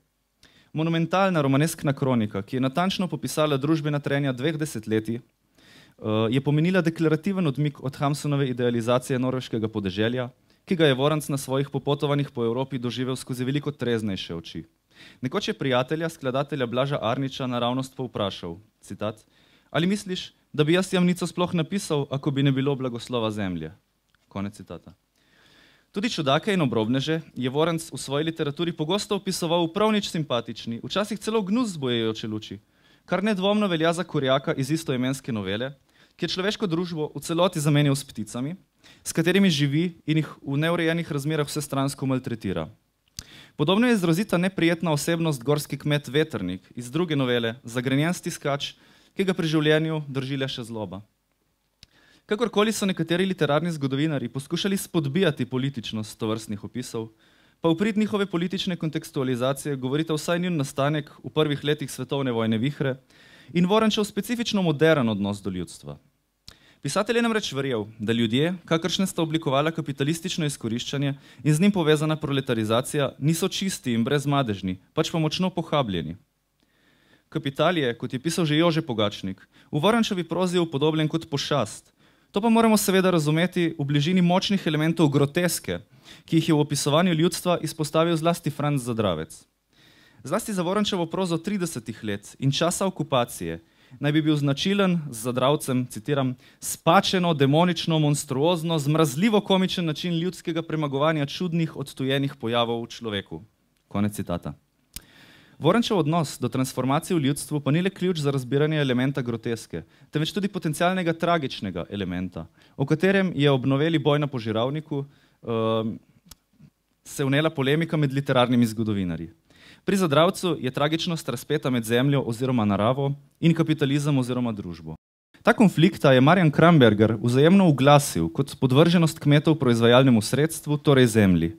Monumentalna romaneskna kronika, ki je natančno popisala družbena trenja 2 desetletij, je pomenila deklarativen odmik od Hamsunove idealizacije norveškega podeželja, ki ga je Voranc na svojih popotovanjih po Evropi doživel skozi veliko treznejše oči. Nekoč je prijatelja, skladatelja Blaža Arniča naravnost povprašal, citat: ali misliš, da bi jaz Jamnico sploh napisal, ako bi ne bilo blagoslova zemlje? Konec citata. Tudi čudake in obrobneže je Voranc v svoji literaturi pogosto opisoval v prav nič simpatični, včasih celo gnus zbojejoče luči, kar nedvomno velja za Korjaka iz istoimenske novele, ki je človeško družbo v celoti zamenjal s pticami, s katerimi živi in jih v neurejenih razmerah vsestransko maltretira. Podobno je izrazita neprijetna osebnost gorski kmet Vetrnik iz druge novele, zagrenjen stiskač, ki ga pri življenju drži le še zloba. Kakorkoli so nekateri literarni zgodovinari poskušali spodbijati političnost tovrstnih opisov, pa v prid njihove politične kontekstualizacije govorita vsaj njun nastanek v prvih letih svetovne vojne vihre in Vorančev specifično moderen odnos do ljudstva. Pisatelj je namreč verjel, da ljudje, kakršne sta oblikovala kapitalistično izkoriščanje in z njim povezana proletarizacija, niso čisti in brezmadežni, pač pa močno pohabljeni. Kapital je, kot je pisal že Jože Pogačnik, v Vorančevi prozi upodobljen kot pošast. To pa moramo seveda razumeti v bližini močnih elementov groteske, ki jih je v opisovanju ljudstva izpostavil zlasti Franc Zadravec. Zlasti za Vorančevo prozo 30 let in časa okupacije naj bi bil značilen z Zadravcem, citiram, spačeno, demonično, monstruozno, zmrazljivo komičen način ljudskega premagovanja čudnih, odtujenih pojavov v človeku. Konec citata. Vorančev odnos do transformacije v ljudstvu pa ni le ključ za razbiranje elementa groteske, temveč tudi potencialnega tragičnega elementa, o katerem je ob noveli Boj na požiralniku se vnela polemika med literarnimi zgodovinarji. Pri Zadravcu je tragičnost razpeta med zemljo oziroma naravo in kapitalizem oziroma družbo. Ta konflikta je Marjan Kramberger vzajemno uglasil kot podvrženost kmetov proizvajalnemu sredstvu, torej zemlji.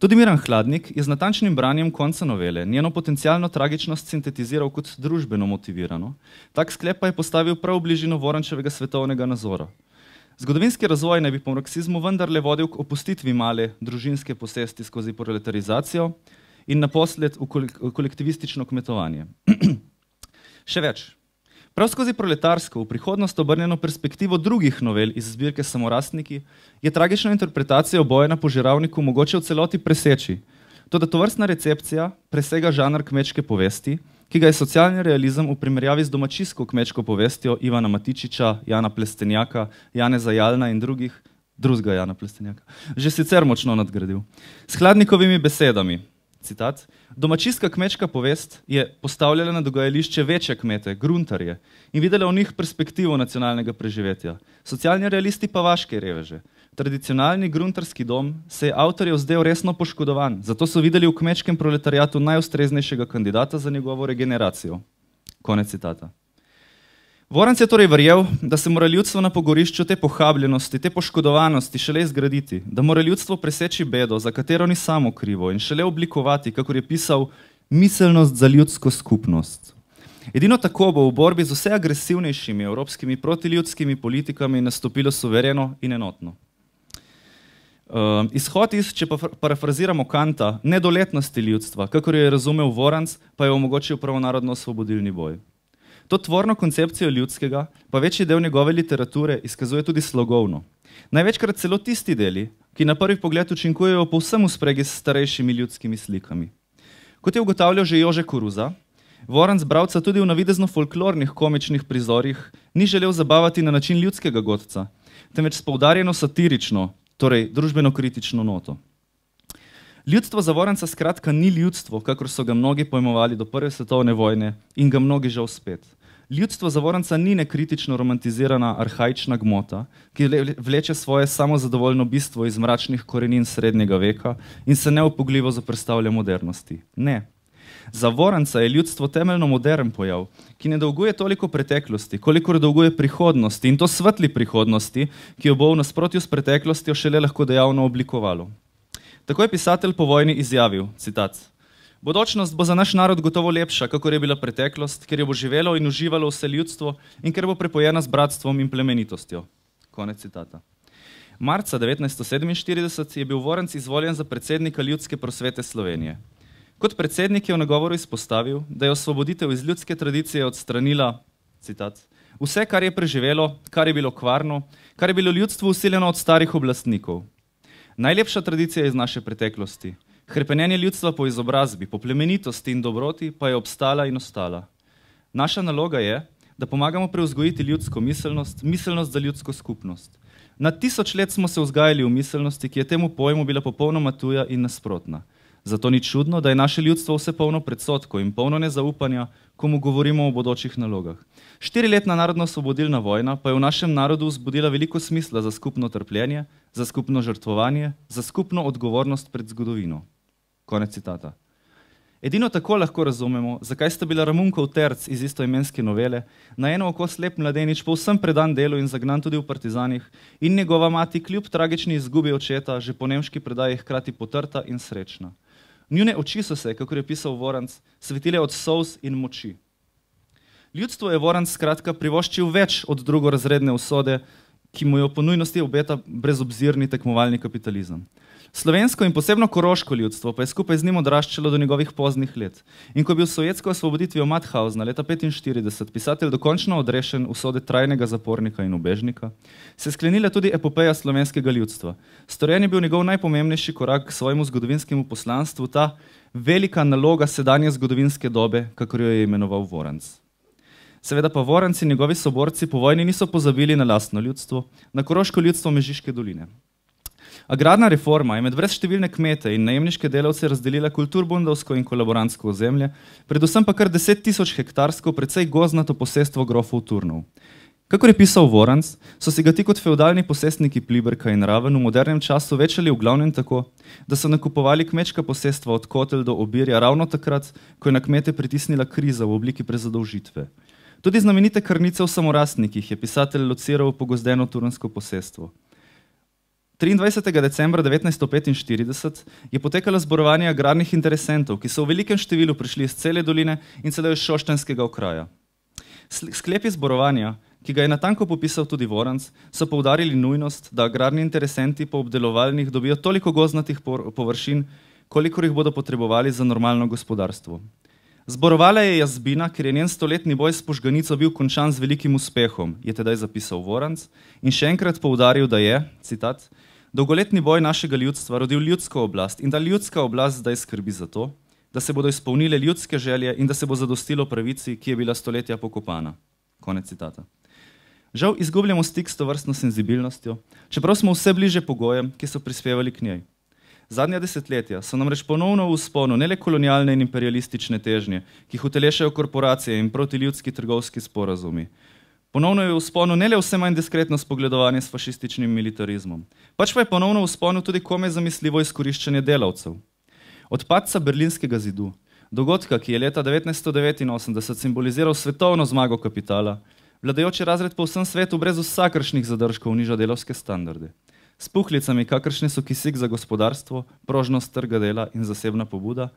Tudi Miran Hladnik je z natančnim branjem konca novele njeno potencialno tragičnost sintetiziral kot družbeno motivirano. Tak sklep pa je postavil prav v bližino Vorančevega svetovnega nazora. Zgodovinski razvoj naj bi po marksizmu vendarle vodil k opustitvi male družinske posesti skozi proletarizacijo in naposled v kolektivistično kmetovanje. Še več. Prav skozi proletarsko v prihodnost obrnjeno perspektivo drugih novel iz zbirke Samorastniki je tragično interpretacijo Boja na požiralniku mogoče v celoti preseči. Toda tovrstna recepcija presega žanr kmečke povesti, ki ga je socialni realizem v primerjavi z domačijsko kmečko povestjo Ivana Matičiča, Jana Plestenjaka, Janeza Jalna in drugega Jana Plestenjaka, že sicer močno nadgradil. S Hladnikovimi besedami, citat, domačijska kmečka povest je postavljala na dogajališče večje kmete, gruntarje, in videla v njih perspektivo nacionalnega preživetja. Socialni realisti pa vaške reveže. Tradicionalni gruntarski dom se je avtorjev zdel resno poškodovan, zato so videli v kmečkem proletariatu najustreznejšega kandidata za njegovo regeneracijo. Konec citata. Voranc je torej verjel, da se mora ljudstvo na pogorišču te pohabljenosti, te poškodovanosti šele izgraditi, da mora ljudstvo preseči bedo, za katero ni samo krivo, in šele oblikovati, kakor je pisal, miselnost za ljudsko skupnost. Edino tako bo v borbi z vse agresivnejšimi evropskimi protiljudskimi politikami nastopilo suvereno in enotno. Izhod iz, če pa parafraziramo Kanta, nedoletnosti ljudstva, kakor jo je razumel Voranc, pa je omogočil pravonarodno-osvobodilni boj. To tvorno koncepcijo ljudskega pa večji del njegove literature izkazuje tudi slogovno. Največkrat celo tisti deli, ki na prvi pogled učinkujejo povsem v spregi s starejšimi ljudskimi slikami. Kot je ugotavljal že Jože Koruza, Voranc bralca tudi v navidezno folklornih komičnih prizorih ni želel zabavati na način ljudskega godca, temveč s poudarjeno satirično, torej družbeno-kritično noto. Ljudstvo za Voranca skratka ni ljudstvo, kakor so ga mnogi pojmovali do prve svetovne vojne in ga mnogi žal spet. Ljudstvo za Voranca ni nekritično romantizirana arhaična gmota, ki vleče svoje samozadovoljno bistvo iz mračnih korenin srednjega veka in se neupogljivo zoperstavlja modernosti. Ne. Za Voranca je ljudstvo temeljno modern pojav, ki ne dolguje toliko preteklosti, kolikor dolguje prihodnosti, in to svetli prihodnosti, ki jo bo v nasprotju s preteklostjo šele lahko dejavno oblikovalo. Tako je pisatelj po vojni izjavil, citat, bodočnost bo za naš narod gotovo lepša, kakor je bila preteklost, ker jo bo živelo in uživalo vse ljudstvo in ker bo prepojena z bratstvom in plemenitostjo. Konec citata. Marca 1947 je bil Voranc izvoljen za predsednika Ljudske prosvete Slovenije. Kot predsednik je v nagovoru izpostavil, da je osvoboditev iz ljudske tradicije odstranila, citat, vse, kar je preživelo, kar je bilo kvarno, kar je bilo ljudstvu usiljeno od starih oblastnikov. Najlepša tradicija iz naše preteklosti, hrepenenje ljudstva po izobrazbi, po plemenitosti in dobroti pa je obstala in ostala. Naša naloga je, da pomagamo prevzgojiti ljudsko miselnost, miselnost za ljudsko skupnost. Na 1000 let smo se vzgajali v miselnosti, ki je temu pojmu bila popolnoma tuja in nasprotna. Zato ni čudno, da je naše ljudstvo vse polno predsodkov in polno nezaupanja, ko mu govorimo o bodočih nalogah. 4-letna narodno-osvobodilna vojna pa je v našem narodu vzbudila veliko smisla za skupno trpljenje, za skupno žrtvovanje, za skupno odgovornost pred zgodovino. Konec citata. Edino tako lahko razumemo, zakaj sta bila Ramunkov Terc iz istoimenske novele na eno oko slep mladenič povsem predan delu in zagnan tudi v partizanih in njegova mati kljub tragični izgubi očeta že po nemški predaji hkrati potrta in srečna. Njune oči so se, kakor je pisal Voranc, svetile od solz in moči. Ljudstvo je Voranc skratka privoščil več od drugorazredne usode, ki mu jo po nujnosti obeta brezobzirni tekmovalni kapitalizem. Slovensko in posebno koroško ljudstvo pa je skupaj z njim odraščalo do njegovih poznih let. In ko je bil s sovjetsko osvoboditvijo Mauthausna leta 1945 pisatelj dokončno odrešen usode trajnega zapornika in ubežnika, se je sklenila tudi epopeja slovenskega ljudstva. Storjen je bil njegov najpomembnejši korak k svojemu zgodovinskemu poslanstvu, ta velika naloga sedanje zgodovinske dobe, kakor jo je imenoval Voranc. Seveda pa Voranc in njegovi soborci po vojni niso pozabili na lastno ljudstvo, na koroško ljudstvo Mežiške doline. Agrarna reforma je med brezštevilne kmete in najemniške delavce razdelila kulturbundovsko in kolaborantsko ozemlje, predvsem pa kar 10 000 hektarsko, precej gozdnato posestvo grofov Turnov. Kakor je pisal Voranc, so si ga ti kot feudalni posestniki Pliberka in Raven v modernem času večali v glavnem tako, da so nakupovali kmečka posestva od Kotelj do Obirja ravno takrat, ko je na kmete pritisnila kriza v obliki prezadolžitve. Tudi znamenite Krnice v Samorastnikih je pisatelj lociral pogozdeno turnsko posestvo. 23. decembra 1945 je potekalo zborovanje agrarnih interesentov, ki so v velikem številu prišli iz cele doline in celo iz šoštanskega okraja. Sklepi zborovanja, ki ga je natanko popisal tudi Voranc, so poudarili nujnost, da agrarni interesenti po obdelovalnih dobijo toliko gozdnatih površin, kolikor jih bodo potrebovali za normalno gospodarstvo. Zborovala je Jazbina, ker je njen 100-letni boj s požganico bil končan z velikim uspehom, je tedaj zapisal Voranc in še enkrat poudaril, da je, citat, dolgoletni boj našega ljudstva rodil ljudsko oblast in da ljudska oblast zdaj skrbi za to, da se bodo izpolnile ljudske želje in da se bo zadostilo pravici, ki je bila stoletja pokopana. Konec citata. Žal izgubljamo stik s tovrstno senzibilnostjo, čeprav smo vse bliže pogojem, ki so prispevali k njej. Zadnja desetletja so namreč ponovno v vzponu ne le kolonialne in imperialistične težnje, ki jih utelešajo korporacije in protiljudski trgovski sporazumi. Ponovno je v vzponu ne le vse manj diskretno spogledovanje s fašističnim militarizmom, pač pa je ponovno v vzponu tudi komaj zamisljivo izkoriščanje delavcev. Od padca Berlinskega zidu, dogodka, ki je leta 1989 simboliziral svetovno zmago kapitala, vladajoči razred po vsem svetu brez vsakršnih zadržkov niža delavske standarde. S puhlicami, kakršne so kisik za gospodarstvo, prožnost trga dela in zasebna pobuda,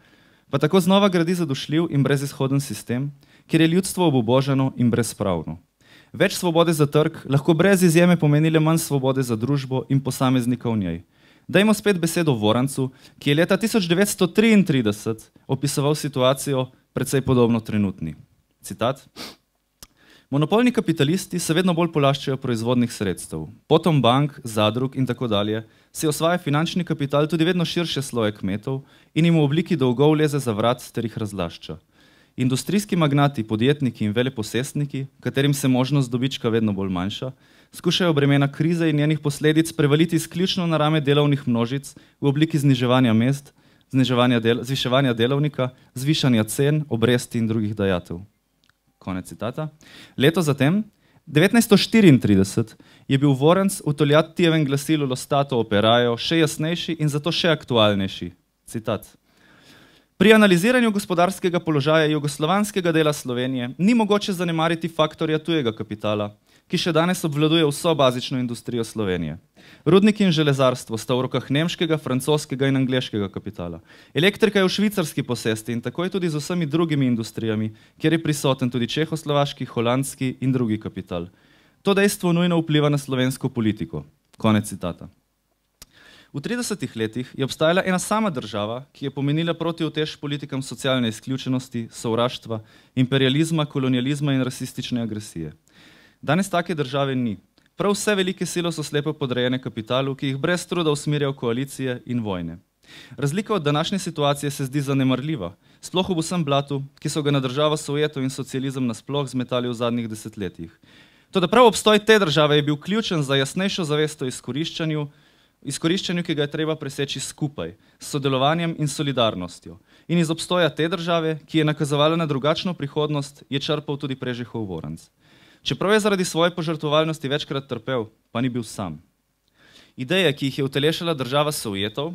pa tako znova gradi zadošljiv in brezizhoden sistem, kjer je ljudstvo obubožano in brezpravno. Več svobode za trg lahko brez izjeme pomeni le manj svobode za družbo in posameznika v njej. Dajmo spet besedo Vorancu, ki je leta 1933 opisoval situacijo precej podobno trenutni. Citat. Monopolni kapitalisti se vedno bolj polaščajo proizvodnih sredstev. Potom bank, zadrug in tako dalje se osvaja finančni kapital tudi vedno širše sloje kmetov in jim v obliki dolgov leze za vrat ter jih razlašča. Industrijski magnati, podjetniki in veleposestniki, katerim se možnost dobička vedno bolj manjša, skušajo bremena krize in njenih posledic prevaliti izključno na rame delovnih množic v obliki zniževanja mest, zviševanja delovnika, zvišanja cen, obresti in drugih dajatev. Konec citata. Leto zatem, 1934, je bil Voranc v Toljatijevem glasilu Lo Stato operajo še jasnejši in zato še aktualnejši. Citat. Pri analiziranju gospodarskega položaja jugoslovanskega dela Slovenije ni mogoče zanemariti faktorja tujega kapitala, ki še danes obvladuje vso bazično industrijo Slovenije. Rudniki in železarstvo sta v rokah nemškega, francoskega in angleškega kapitala. Elektrika je v švicarski posesti in tako je tudi z vsemi drugimi industrijami, kjer je prisoten tudi čehoslovaški, holandski in drugi kapital. To dejstvo nujno vpliva na slovensko politiko. Konec citata. V 30 letih je obstajala ena sama država, ki je pomenila protiutež politikam socialne izključenosti, sovraštva, imperializma, kolonializma in rasistične agresije. Danes take države ni. Prav vse velike sile so slepo podrejene kapitalu, ki jih brez truda usmerjajo koalicije in vojne. Razlika od današnje situacije se zdi zanemarljiva, sploh ob vsem blatu, ki so ga na državo Sovjetov in socializem nasploh zmetali v zadnjih desetletjih. Toda prav obstoj te države je bil ključen za jasnejšo zavest o izkoriščanju, ki ga je treba preseči skupaj, s sodelovanjem in solidarnostjo. In iz obstoja te države, ki je nakazovala na drugačno prihodnost, je črpal tudi Prežihov Voranc. Čeprav je zaradi svoje požrtvovalnosti večkrat trpel, pa ni bil sam. Ideje, ki jih je utelešala država Sovjetov,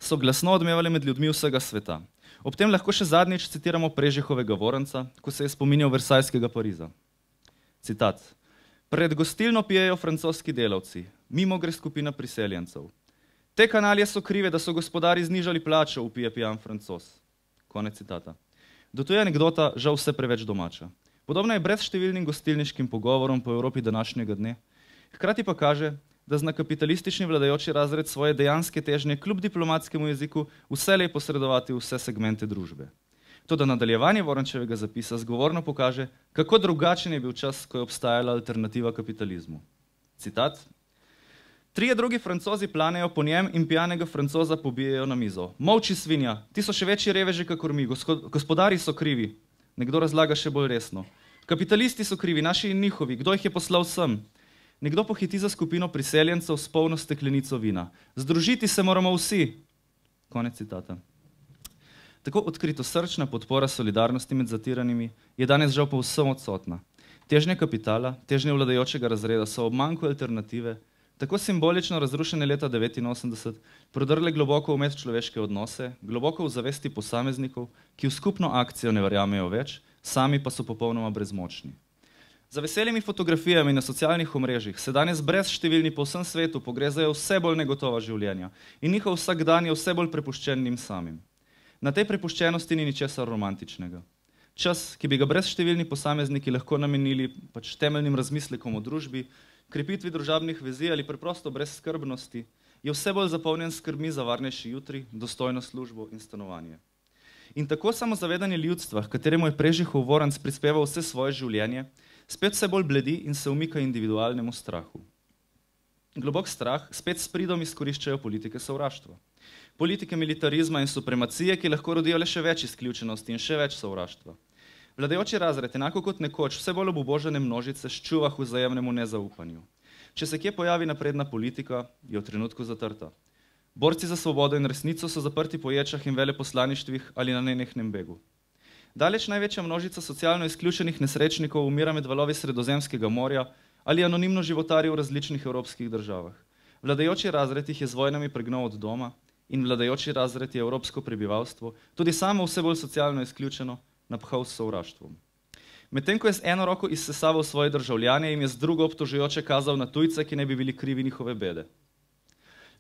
so glasno odmevale med ljudmi vsega sveta. Ob tem lahko še zadnjič citiramo Prežihovega Voranca, ko se je spominjal Versajskega Pariza. Citat. Pred gostilno pijejo francoski delavci, mimo gre skupina priseljencev. Te kanalje so krive, da so gospodari znižali plačo, vpije pijan Francos. Konec citata. Do tu je anekdota žal vse preveč domača. Podobno je brezštevilnim gostilniškim pogovorom po Evropi današnjega dne. Hkrati pa kaže, da zna kapitalistični vladajoči razred svoje dejanske težnje kljub diplomatskemu jeziku vselej posredovati vse segmente družbe. Toda nadaljevanje Vorančevega zapisa zgovorno pokaže, kako drugačen je bil čas, ko je obstajala alternativa kapitalizmu. Citat. Trije drugi Francozi planejo po njem in pijanega Francoza pobijejo na mizo. Molči svinja, ti so še večji reveži kakor mi, gospodari so krivi. Nekdo razlaga še bolj resno. Kapitalisti so krivi, naši in njihovi, kdo jih je poslal sem? Nekdo pohiti za skupino priseljencev s polno steklenico vina. Združiti se moramo vsi. Konec citata. Tako odkrito srčna podpora solidarnosti med zatiranimi je danes žal povsem odsotna. Težnje kapitala, težnje vladajočega razreda so ob manjku alternative, tako simbolično razrušene leta 1989, prodrle globoko v medčloveške odnose, globoko v zavesti posameznikov, ki v skupno akcijo ne verjamejo več, sami pa so popolnoma brezmočni. Za veselimi fotografijami na socialnih omrežjih se danes brezštevilni po vsem svetu pogrezajo vse bolj negotova življenja in njihov vsakdan je vse bolj prepuščen njim samim. Na tej prepuščenosti ni ničesar romantičnega. Čas, ki bi ga brezštevilni posamezniki lahko namenili pač temeljnim razmislekom o družbi, krepitvi družabnih vezi ali preprosto brezskrbnosti, je vse bolj zapolnjen skrbmi za varnejši jutri, dostojno službo in stanovanje. In tako samozavedanje ljudstva, kateremu je Prežihov Voranc prispeval vse svoje življenje, spet vse bolj bledi in se umika individualnemu strahu. Globok strah spet s pridom izkoriščajo politike sovraštva. Politike militarizma in supremacije, ki lahko rodijo le še več izključenosti in še več sovraštva. Vladajoči razred, enako kot nekoč, vse bolj obubožane množice ščuva k vzajemnemu nezaupanju. Če se kje pojavi napredna politika, je v trenutku zatrta. Borci za svobodo in resnico so zaprti po ječah in veleposlaništvih ali na nenehnem begu. Daleč največja množica socialno izključenih nesrečnikov umira med valovi Sredozemskega morja ali anonimno životari v različnih evropskih državah. Vladajoči razred jih je z vojnami pregnal od doma in vladajoči razred je evropsko prebivalstvo, tudi samo vse bolj socialno izključeno, naphal s sovraštvom. Medtem ko je z eno roko izsesaval svoje državljane, jim je z drugo obtožujoče kazal na tujce, ki ne bi bili krivi njihove bede.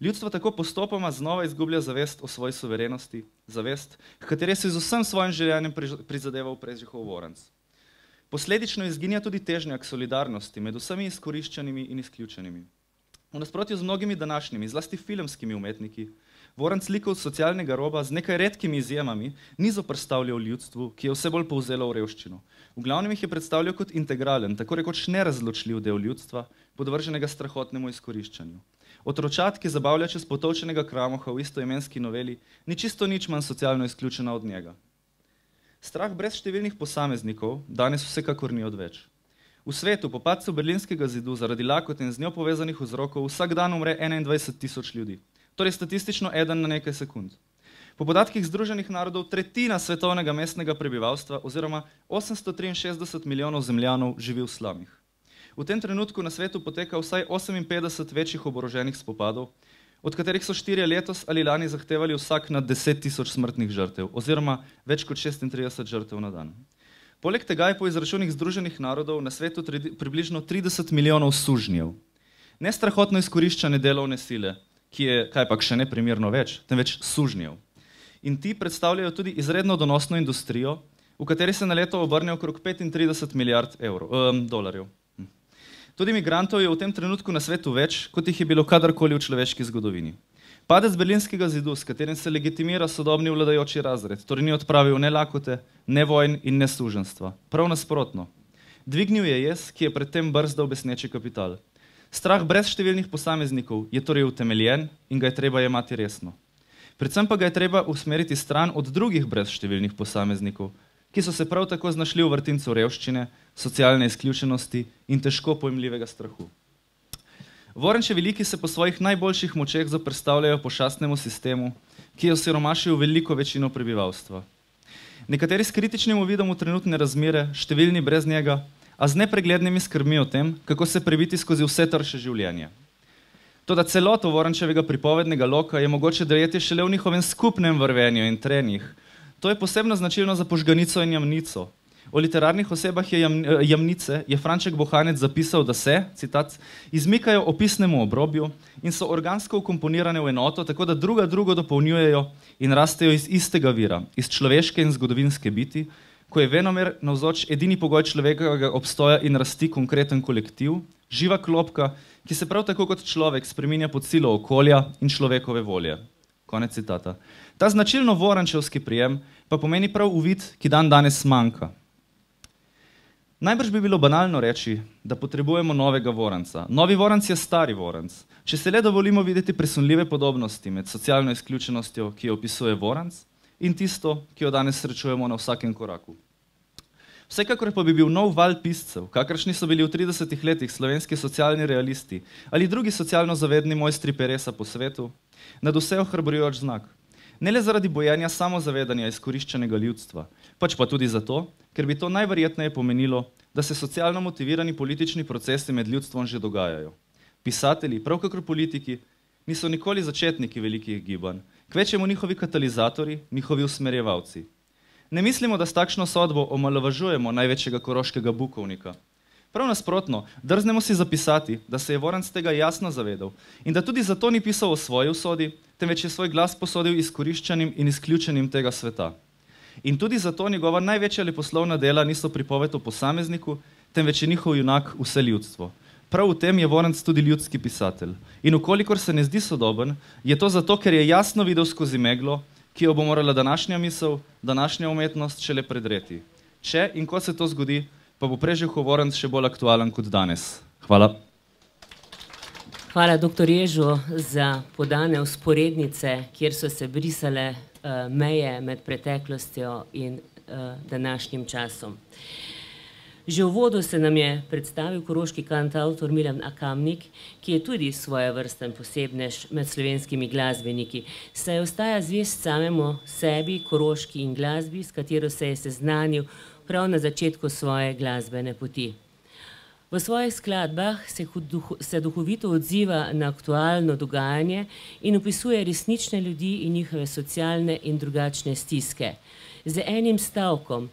Ljudstvo tako postopoma znova izgublja zavest o svoji suverenosti, zavest, h kateri se z vsem svojim življenjem prizadeval Prežihov Voranc. Posledično izginja tudi težnja k solidarnosti med vsemi izkoriščenimi in izključenimi. V nasprotju z mnogimi današnjimi, zlasti filmskimi umetniki, Voranc likov socialnega roba z nekaj redkimi izjemami ni zoperstavljal ljudstvu, ki je vse bolj povzelo v revščino. V glavnem jih je predstavljal kot integralen, tako rekoč nerazločljiv del ljudstva, podvrženega strahotnemu izkoriščanju. Otročat, ki zabavlja čez potolčenega kramoha v istoimenski noveli, ni čisto nič manj socialno izključena od njega. Strah brezštevilnih posameznikov danes vsekakor ni odveč. V svetu po padcu Berlinskega zidu zaradi lakote in z njo povezanih vzrokov vsak dan umre 21.000 ljudi. Torej statistično eden na nekaj sekund. Po podatkih Združenih narodov tretjina svetovnega mestnega prebivalstva oziroma 863 milijonov zemljanov živi v slamih. V tem trenutku na svetu poteka vsaj 58 večjih oboroženih spopadov, od katerih so 4 letos ali lani zahtevali vsak na 10.000 smrtnih žrtev oziroma več kot 36 žrtev na dan. Poleg tega je po izračunih Združenih narodov na svetu približno 30 milijonov sužnjev. Ne strahotno izkoriščane delovne sile, ki je kajpak še neprimerno več, temveč sužnjev. In ti predstavljajo tudi izredno donosno industrijo, v kateri se na leto obrne okrog 35 milijard dolarjev. Tudi migrantov je v tem trenutku na svetu več, kot jih je bilo kadarkoli v človeški zgodovini. Padec Berlinskega zidu, s katerim se legitimira sodobni vladajoči razred, torej ni odpravil ne lakote, ne vojn in ne suženjstva. Prav nasprotno. Dvignil je jez, ki je predtem brzdal besneči kapital. Strah brezštevilnih posameznikov je torej utemeljen in ga je treba jemati resno. Predvsem pa ga je treba usmeriti stran od drugih brezštevilnih posameznikov, ki so se prav tako znašli v vrtincu revščine, socialne izključenosti in težko pojmljivega strahu. Vorančevi liki se po svojih najboljših močeh zoperstavljajo pošastnemu sistemu, ki je osiromašil veliko večino prebivalstva. Nekateri s kritičnim uvidom v trenutne razmere, številni brez njega, a z nepreglednimi skrbmi o tem, kako se prebiti skozi vse trše življenje. Toda celoto Vorančevega pripovednega loka je mogoče dojeti šele v njihovem skupnem vrvenju in trenjih. To je posebno značilno za Požganico in Jamnico. O literarnih osebah Jamnice je Franček Bohanec zapisal, da se, citat, izmikajo opisnemu obrobju in so organsko ukomponirane v enoto, tako da drugo dopolnjujejo in rastejo iz istega vira, iz človeške in zgodovinske biti, ko je venomer navzoč edini pogoj človekovega obstoja in rasti konkreten kolektiv, živa klopka, ki se prav tako kot človek spreminja pod silo okolja in človekove volje. Konec citata. Ta značilno vorančevski prijem pa pomeni prav uvid, ki dan danes manjka. Najbrž bi bilo banalno reči, da potrebujemo novega voranca. Novi voranc je stari voranc. Če se le dovolimo videti presunljive podobnosti med socialno izključenostjo, ki jo opisuje voranc, in tisto, ki jo danes srečujemo na vsakem koraku. Vsekakor pa bi bil nov val piscev, kakršni so bili v 30 letih slovenski socialni realisti ali drugi socialno zavedni mojstri peresa po svetu, nad vse ohrabrjujoč znak. Ne le zaradi bojenja samozavedanja izkoriščenega ljudstva, pač pa tudi zato, ker bi to najverjetneje pomenilo, da se socialno motivirani politični procesi med ljudstvom že dogajajo. Pisatelji, prav kakor politiki, niso nikoli začetniki velikih gibanj, kvečjemu njihovi katalizatori, njihovi usmerjevalci. Ne mislimo, da s takšno sodbo omalovažujemo največjega koroškega bukovnika. Prav nasprotno, drznemo si zapisati, da se je Voranc tega jasno zavedal in da tudi zato ni pisal o svoji usodi, temveč je svoj glas posodil izkoriščenim in izključenim tega sveta. In tudi zato njegova največja leposlovna dela niso pripoved o posamezniku, temveč je njihov junak vse ljudstvo. Prav v tem je Voranc tudi ljudski pisatelj. In ukolikor se ne zdi sodoben, je to zato, ker je jasno videl skozi meglo, ki jo bo morala današnja misel, današnja umetnost šele predreti. Če in ko se to zgodi, pa bo Prežihov Voranc še bolj aktualen kot danes. Hvala. Hvala dr. Ježu za podane vzporednice, kjer so se brisale meje med preteklostjo in današnjim časom. Že v uvodu se nam je predstavil koroški kantavtor Milan Akamnik, ki je tudi svojevrsten posebnež med slovenskimi glasbeniki, saj ostaja zvest samemu sebi, koroški in glasbi, s katero se je seznanil prav na začetku svoje glasbene poti. V svojih skladbah se duhovito odziva na aktualno dogajanje in opisuje resnične ljudi in njihove socialne in drugačne stiske. Z enim stavkom,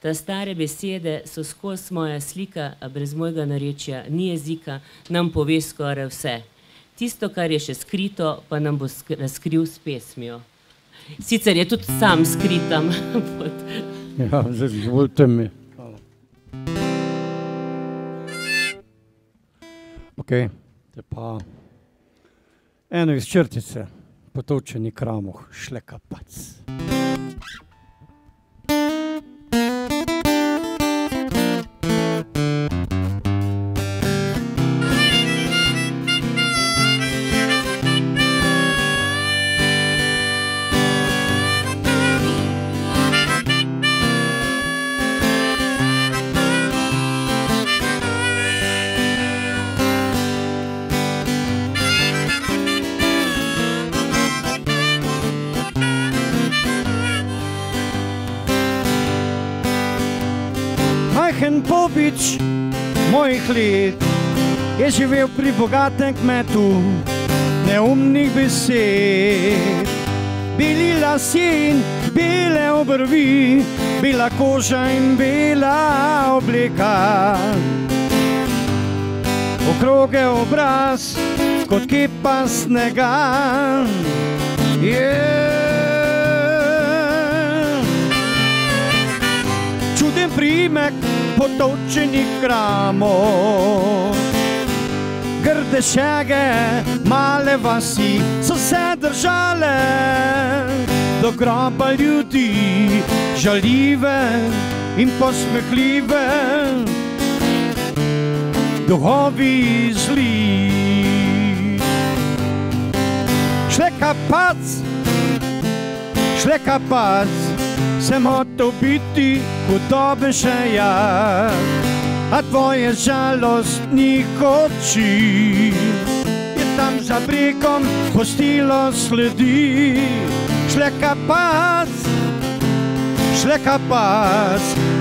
ta stare besede so skozi moja slika, a brez mojega narečja ni jezika, nam pove skoraj vse. Tisto, kar je še skrito, pa nam bo razkril s pesmijo. Sicer je tudi sam skritam. Ja, izvolite mi. Ok, te pa eno iz črtice, potovčeni kramoh, šlekapac. Majhen pobič mojih let je živel pri bogatem kmetu neumnih besed. Beli lasje in bele obrvi, bela koža in bela obleka, okroge obraz kot kepa snega. Čuden primek potovčenih kramov, grde šege, male vasi so se držale do groba ljudi, žaljive in posmehljive, duhovi zli. Šlekapac, sem hotel biti hudoben še jaz. a tvoje žalostnih oči je tam za bregom pustilo sledi. Šleka pas,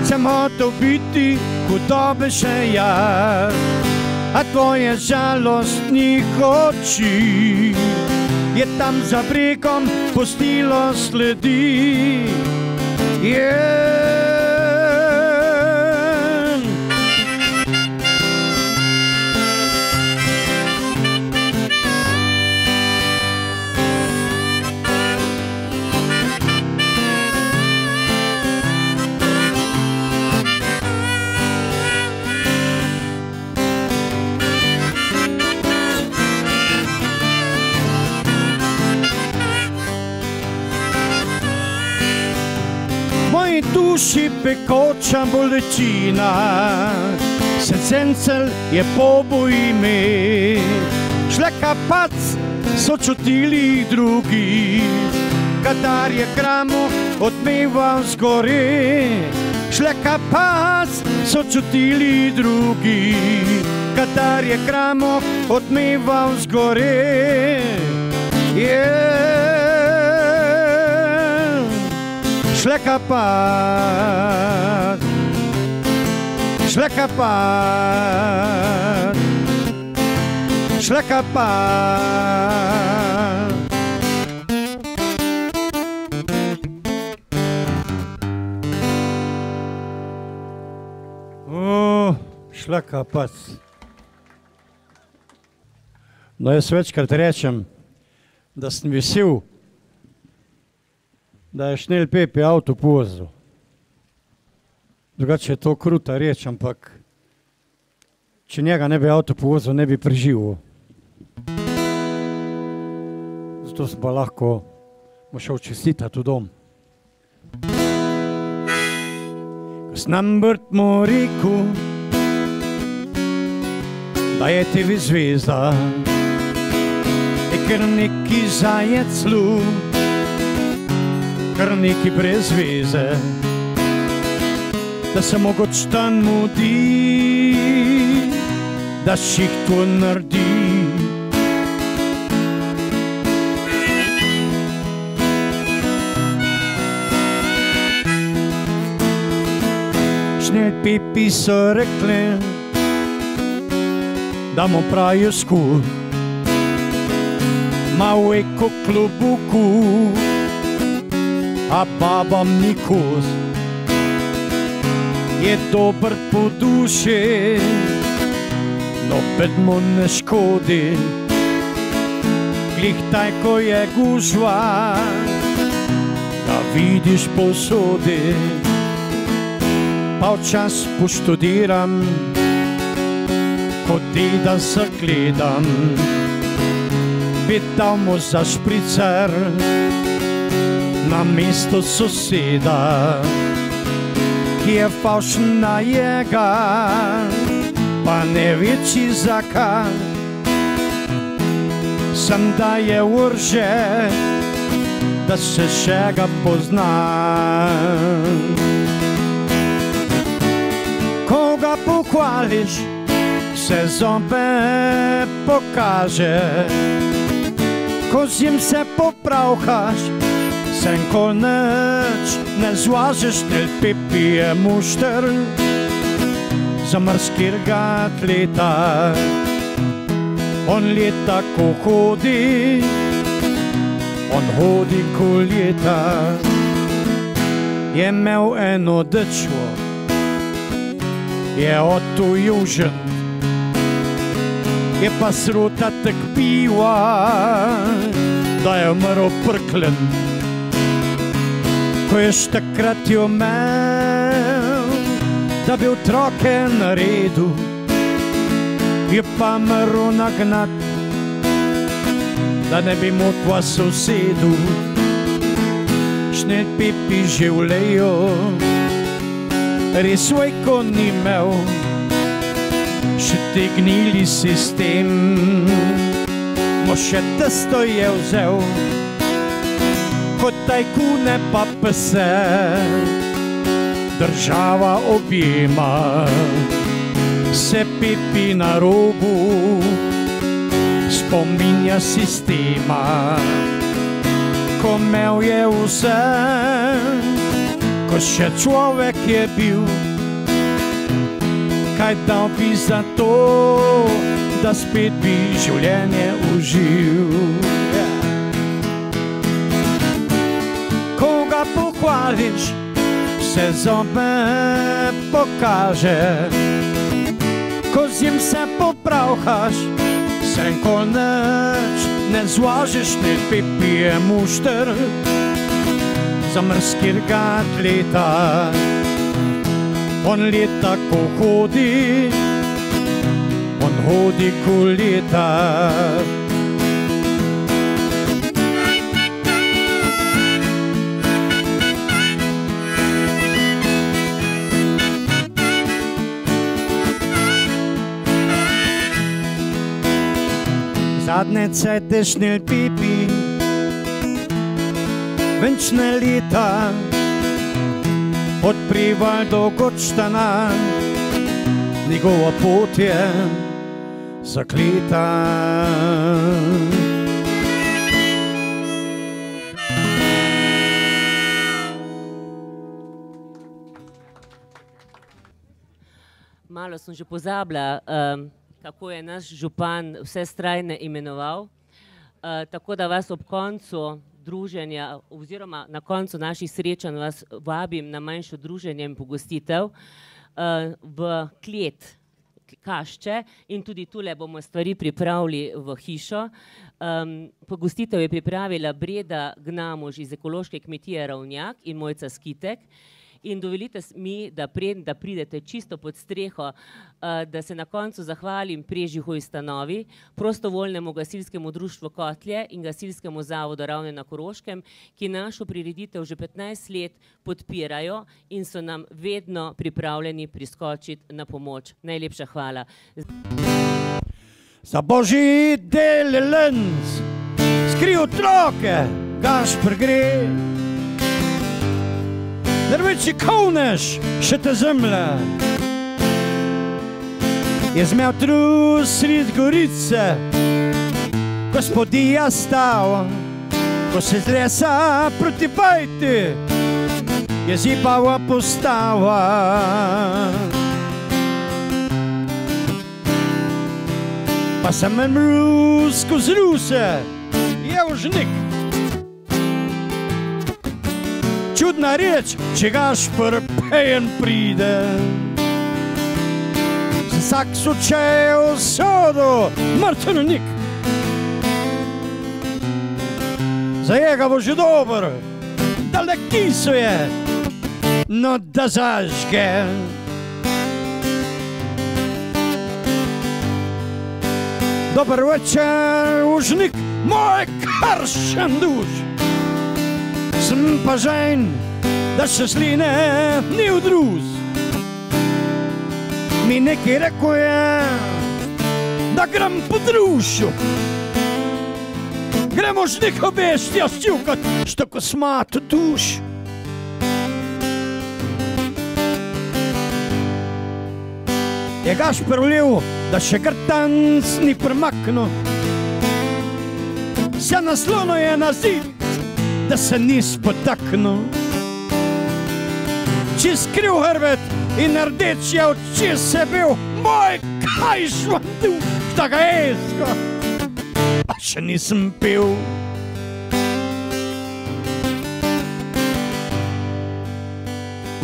sem hotel biti hudobnejše jaz, a tvoje žalostnih oči je tam za bregom pustilo sledi. Duši pekoča bolečina, se cencel je poboj ime. Šleka pac so čutili drugi, kadar je kramo odmeval zgore. Šleka pac so čutili drugi, kadar je kramo odmeval zgore. Šleka pad, šleka pad, šleka pad. Šleka pad. No, jaz večkrat rečem, da sem vesel, da je Šnel Pepi avto povozil. Drugače je to kruta reč, ampak če njega ne bi avto povozil, ne bi preživel. Zato sem pa lahko mu šel čestitati v dom. Ko sem nam Brt mu rekel, da je tebi zvezda, je kar neki zajec ljuv, kar neki brez veze, da se mogoč dan mudi, da ših to naredi. Šnel Pepi so rekli, da mu pravijo skur, ma v eko klobuku, a babam ni kos, je dober po duši, nobed mu ne škodi. Glih taj, ko je gužva, ga vidiš posodi. Pa včas poštudiram, ko deda zagledam, bi dal mu za špricer na mesto soseda, ki je falšen na jega, pa ne veči zakaj. Sem da je urže, da se še ga pozna. Ko ga pohvališ, se zobe pokaže, ko z njim se popravkaš, sen ko neč ne zvažeš. Šnel Pepi je mušter za marskirga atleta. On leta, ko hodi, on hodi, ko leta. Je imel eno dečko, je oto južen, je pa srota tak piva, da je umrl prklen. Ko je takrat jo imel, da bi otroke naredil, je pa mrl nagnat, da ne bi motva sosedu. Šnel Pepi življenju res svojko ni imel, še tegnili sistem, mo še testo je vzel, kot tajkune pa pse država objema. se Pipi na robu spominja sistema, ko imel je vse, ko še človek je bil. Kaj dal bi za to, da spet bi življenje uživ? Ko ga pohvališ, se zobe pokaže, ko z njim se popravkaš, se ko neč ne zvažiš, ne Pipi je mušter, zamrskir ga leta. On leta, ko hodi, on hodi, ko leta. Zadnje cajte šnel Pipi, venčne leta, od Prival do Gotštana, njegova pot je zakleta. Malo sem že pozabila, kako je naš župan vse strajne imenoval, tako da vas ob koncu druženja oziroma na koncu naših srečanj vas vabim na manjšo druženje in pogostitev v klet Kašče in tudi tule bomo stvari pripravili v hišo. Pogostitev je pripravila Breda Gnamuž iz ekološke kmetije Ravnjak in Mojca Skitek. In dovolite mi, da pridete čisto pod streho, da se na koncu zahvalim Prežihovi stanovi, prostovoljnemu gasilskemu društvu Kotlje in gasilskemu zavodu Ravne na Koroškem, ki našo prireditev že 15 let podpirajo in so nam vedno pripravljeni priskočiti na pomoč. Najlepša hvala. Za božji delelens, skri otroke, Gašper gre. Drveči kovneš, še te zemlje. Je zmel trus sred gorice, gospodija stav, ko se z lesa proti bajti, je zipava postava. Pa sem mrl skozi ruse, je užnik. Čudna reč, če Gašper pejen pride. Vsak soče v sodu, mrtvenik. Za njega bo že dober, da le kisuje, no da zažge. Dober večer, užnik, moj karšen duš. Sem pa žen, da še sline ni v druz. Mi nekaj rekel je, da grem po drušu. Gremo žnik obestja ščukat, što ko smat duš. Je Gašper vlil, da še krtanc ni premaknil. Se naslono je na zid, da se ni spotaknil. Čez kriv hrbet in rdeč je oči se bil, moj kaj švandu, šta ga esko, pa še nisem pil.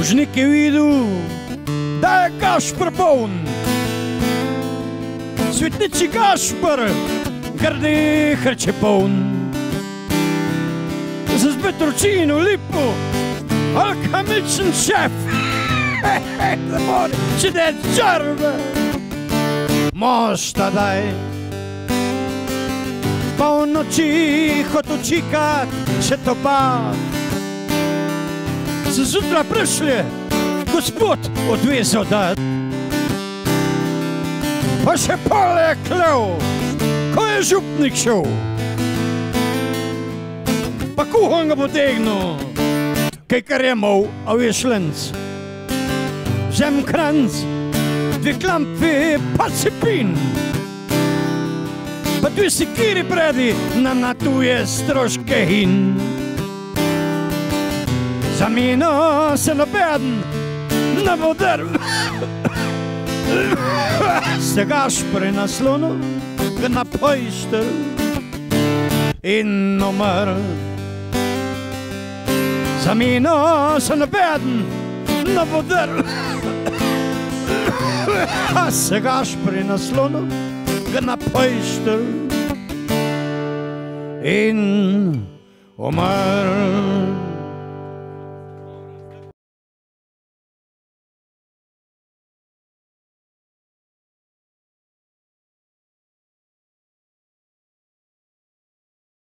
Užnik je videl, da je Gašper poln. Svetniči Gašper, grdi hrče poln. Za zbetročino lipo, alkamičen šef, če ne čarve, možda daj. Pa v noči hotel čikat, še to pa. Se zjutraj prišli, gospod odvezal dat. Pa še pole je klev, ko je župnik šel. Pa kuhon ga potegnil, kaj kar je mal, a veš lenc. Vzem kranc, dve klampi pacipin, pa dve sekiri predi na tuje stroške in. Za mino se nobeden ne bo drl, se gaš pri naslonu, ga napojštel in umrl. Za mino se nobeden ne bo drl, se gaš pri naslonu, ga napojštel in umrl.